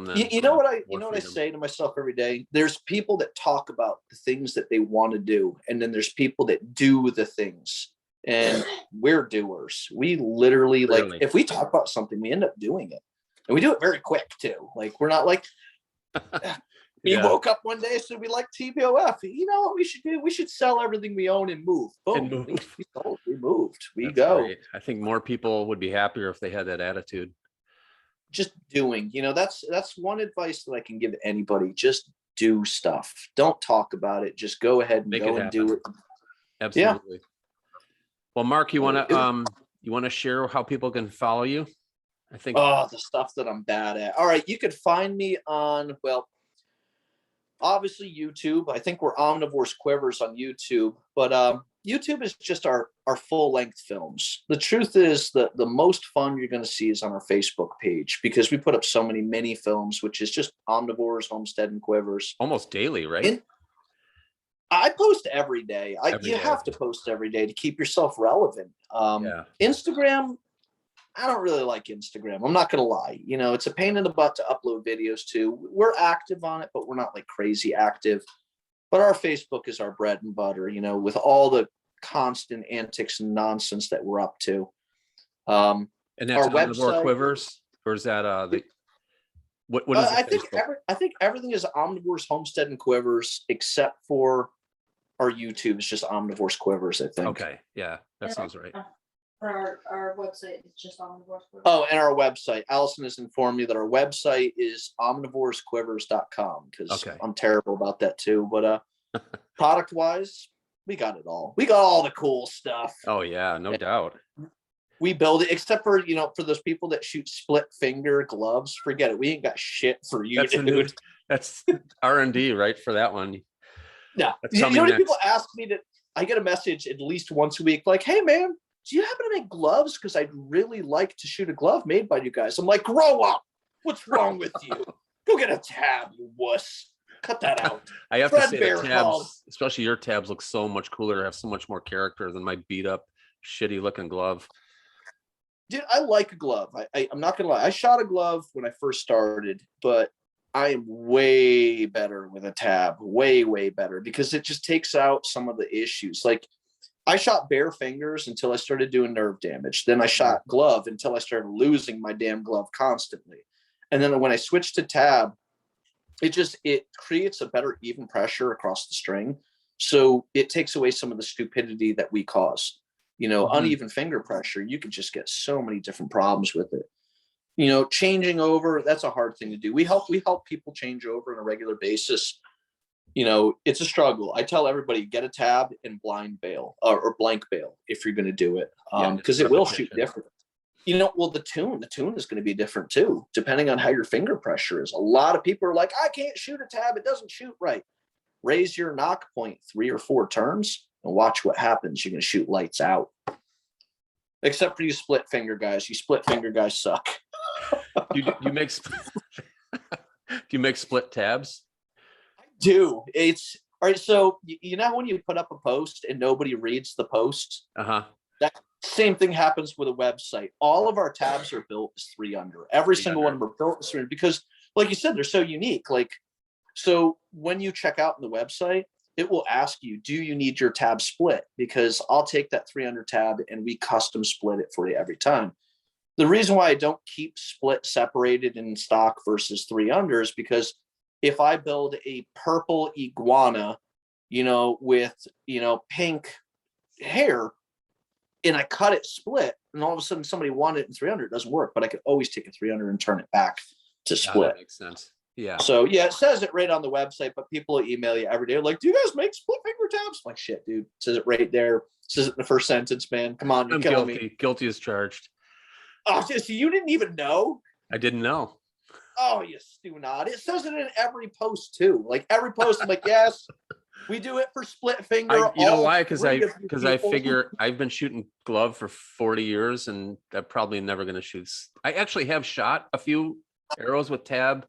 Then you know what I say to myself every day? There's people that talk about the things that they want to do, and then there's people that do the things, and we're doers. We literally like, if we talk about something, we end up doing it, and we do it very quick too. Like, we're not like, we woke up one day, so we like TPOF. You know what we should do? We should sell everything we own and move. Boom. We sold. We moved. We go. Great. I think more people would be happier if they had that attitude. Just doing. That's one advice that I can give anybody. Just do stuff. Don't talk about it. Just go ahead and go and do it. Absolutely. Yeah. Well, Mark, you want to share how people can follow you? I think. Oh, the stuff that I'm bad at. All right, you could find me on, obviously YouTube. I think we're Omnivores Quivers on YouTube, but YouTube is just our full-length films. The truth is that the most fun you're going to see is on our Facebook page, because we put up so many mini films, which is just Omnivores Homestead and Quivers. Almost daily, right? I post every day. You have to post every day to keep yourself relevant. Instagram, I don't really like Instagram. I'm not going to lie. It's a pain in the butt to upload videos to. We're active on it, but we're not like crazy active. But our Facebook is our bread and butter, with all the constant antics and nonsense that we're up to. And that's our Omnivore Quivers, or is that what is I think everything is Omnivores Homestead and Quivers, except for our YouTube is just Omnivores Quivers, I think. Okay. Yeah, that sounds right. Our website is just Omnivores Quivers. Oh, and our website. Allison has informed me that our website is omnivoresquivers.com, because I'm terrible about that too. But product wise, we got it all. We got all the cool stuff. Oh yeah, no doubt. We build it, except for for those people that shoot split finger gloves. Forget it. We ain't got shit for you, dude. That's R&D, right, for that one. Yeah. You know what people ask me that I get a message at least once a week, like, "Hey man, do you happen to make gloves? Because I'd really like to shoot a glove made by you guys." I'm like, grow up. What's wrong with you? Go get a tab, you wuss. Cut that out. I have to say the tabs, especially your tabs, look so much cooler, have so much more character than my beat up, shitty looking glove. Dude, I like a glove. I'm not going to lie. I shot a glove when I first started, but I am way better with a tab. Way, way better, because it just takes out some of the issues. Like, I shot bare fingers until I started doing nerve damage. Then I shot glove until I started losing my damn glove constantly. And then when I switched to tab, it creates a better even pressure across the string. So it takes away some of the stupidity that we cause. Uneven finger pressure, you can just get so many different problems with it. Changing over, that's a hard thing to do. We help people change over on a regular basis. It's a struggle. I tell everybody, get a tab and blind bail or blank bail if you're going to do it, because it will shoot different. Well, the tune is going to be different too, depending on how your finger pressure is. A lot of people are like, I can't shoot a tab, it doesn't shoot right. Raise your knock point 3 or 4 turns and watch what happens. You're going to shoot lights out. Except for you split finger guys. You split finger guys suck. You make do you make split tabs? I do. It's all right. So when you put up a post and nobody reads the post, that same thing happens with a website. All of our tabs are built as 3 under. Every single one of them are built as 3 under because, like you said, they're so unique. So when you check out on the website, it will ask you, do you need your tab split? Because I'll take that 3 under tab and we custom split it for you every time. The reason why I don't keep split separated in stock versus 3 under is because if I build a purple iguana, with, pink hair and I cut it split and all of a sudden somebody wanted it in 3 under, it doesn't work, but I could always take a 3 under and turn it back to split. That makes sense. Yeah. So it says it right on the website, but people will email you every day like, do you guys make split finger tabs? I'm like, shit, dude. It says it right there. It says it in the first sentence, man. Come on, you're killing me. Guilty as charged. Oh, so you didn't even know? I didn't know. Oh, you not. It says it in every post too. Like every post, I'm like, yes, we do it for split finger. You know why? Because I figure I've been shooting glove for 40 years and I'm probably never going to shoot. I actually have shot a few arrows with tab.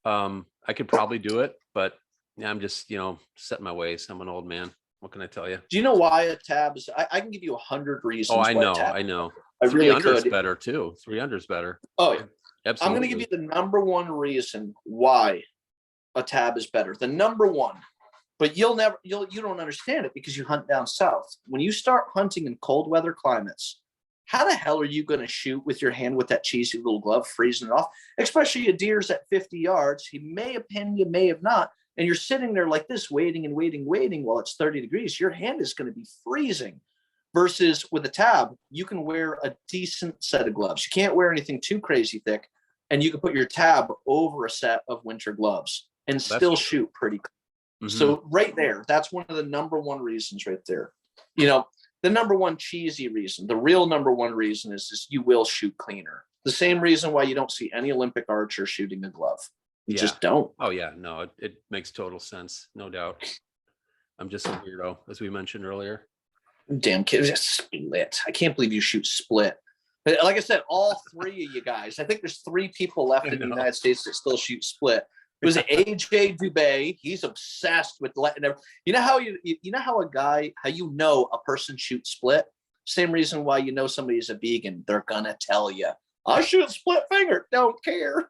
I could probably do it, but yeah, I'm just, set my ways. I'm an old man. What can I tell you? Do you know why a tab is? I can give you 100 reasons. Oh, I know. I 3 really under is could. Better too. 3 under is better. Oh, yeah. Absolutely. I'm going to give you the number one reason why a tab is better. The number one, but you don't understand it because you hunt down south. When you start hunting in cold weather climates, how the hell are you going to shoot with your hand with that cheesy little glove, freezing it off? Especially a deer's at 50 yards. He may have pinned, you may have not. And you're sitting there like this, waiting and waiting while it's 30 degrees. Your hand is going to be freezing. Versus with a tab, you can wear a decent set of gloves. You can't wear anything too crazy thick. And you can put your tab over a set of winter gloves and still shoot pretty cool. Mm-hmm. So right there, that's one of the number one reasons right there. The number one cheesy reason, the real number one reason is you will shoot cleaner. The same reason why you don't see any Olympic archer shooting a glove. You just don't. Oh yeah, no, it makes total sense. No doubt. I'm just a weirdo, as we mentioned earlier. Damn kid, split. I can't believe you shoot split. Like I said, all 3 of you guys, I think there's 3 people left in the United States that still shoot split. It was AJ Dubé. He's obsessed with letting everyone. How a person shoots split? Same reason why somebody's a vegan. They're gonna tell you, I shoot split finger. Don't care.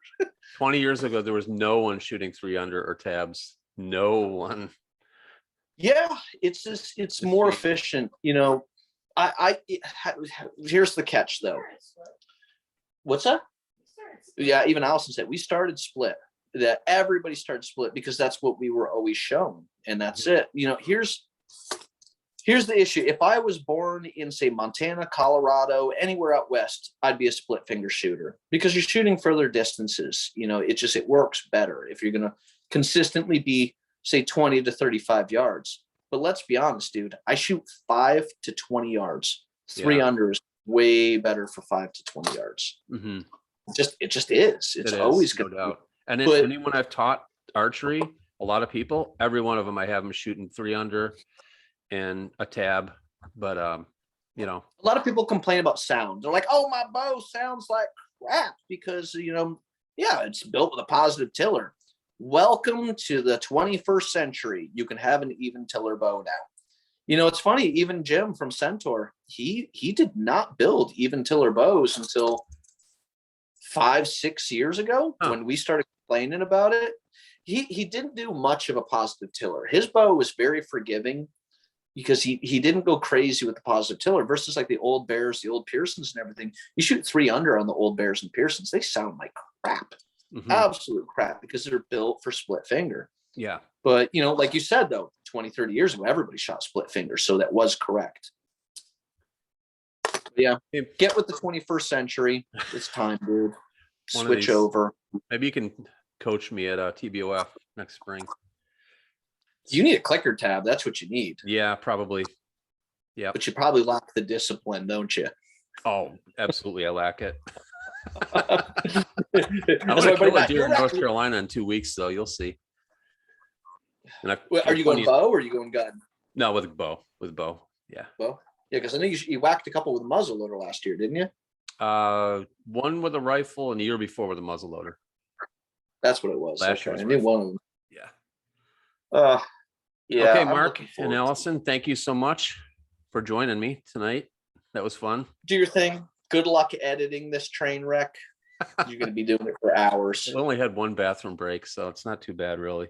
20 years ago, there was no one shooting 3 under or tabs. No one. Yeah, it's more efficient. Here's the catch though. What's that? Yeah, even Allison said we started split. That everybody started split because that's what we were always shown, and that's it. Here's the issue. If I was born in, say, Montana, Colorado, anywhere out west, I'd be a split finger shooter because you're shooting further distances. It works better if you're going to consistently be, say, 20 to 35 yards. But let's be honest, dude, I shoot 5 to 20 yards. 3 under is way better for 5 to 20 yards. Mm-hmm. It just is. It's always no doubt. And anyone I've taught archery, a lot of people, every one of them, I have them shooting 3 under and a tab. But, a lot of people complain about sound. They're like, oh, my bow sounds like crap because, it's built with a positive tiller. Welcome to the 21st century. You can have an even tiller bow now. It's funny, even Jim from Centaur, he did not build even tiller bows until 5-6 years ago when we started complaining about it. He didn't do much of a positive tiller. His bow was very forgiving because he didn't go crazy with the positive tiller versus like the old Bears, the old Pearsons and everything. You shoot 3 under on the old Bears and Pearsons, they sound like crap. Mm-hmm. Absolute crap because they're built for split finger. Yeah. But like you said though, 20, 30 years ago, everybody shot split fingers. So that was correct. Yeah. Get with the 21st century. It's time, dude. Switch over. Maybe you can coach me at TBOF next spring. You need a clicker tab. That's what you need. Yeah, probably. Yeah. But you probably lack the discipline, don't you? Oh, absolutely. I lack it. I'm going to kill a deer in North Carolina in 2 weeks, though. You'll see. And are you going bow or are you going gun? No, with bow. With bow. Yeah. Bow? Yeah, because I know you whacked a couple with a muzzle loader last year, didn't you? One with a rifle and the year before with a muzzle loader. That's what it was. Last year I knew one of them. Yeah. Yeah. Okay, Mark and Allison, thank you so much for joining me tonight. That was fun. Do your thing. Good luck editing this train wreck. You're going to be doing it for hours. We only had one bathroom break, so it's not too bad, really.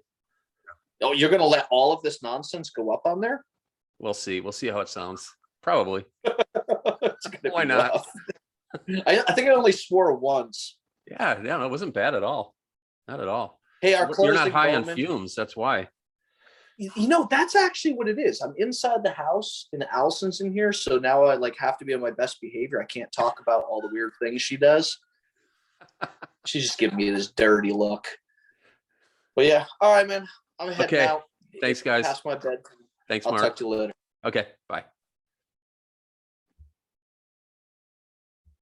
Oh, you're going to let all of this nonsense go up on there? We'll see. We'll see how it sounds. Probably. Why not? I think I only swore once. Yeah, it wasn't bad at all. Not at all. Hey, you're not high on fumes. That's why. You know, that's actually what it is. I'm inside the house and Allison's in here. So now I have to be on my best behavior. I can't talk about all the weird things she does. She's just giving me this dirty look. But yeah. All right, man. I'm heading out. Thanks, guys. Past my bed. Thanks, I'll Mark. talk to you later. Okay. Bye.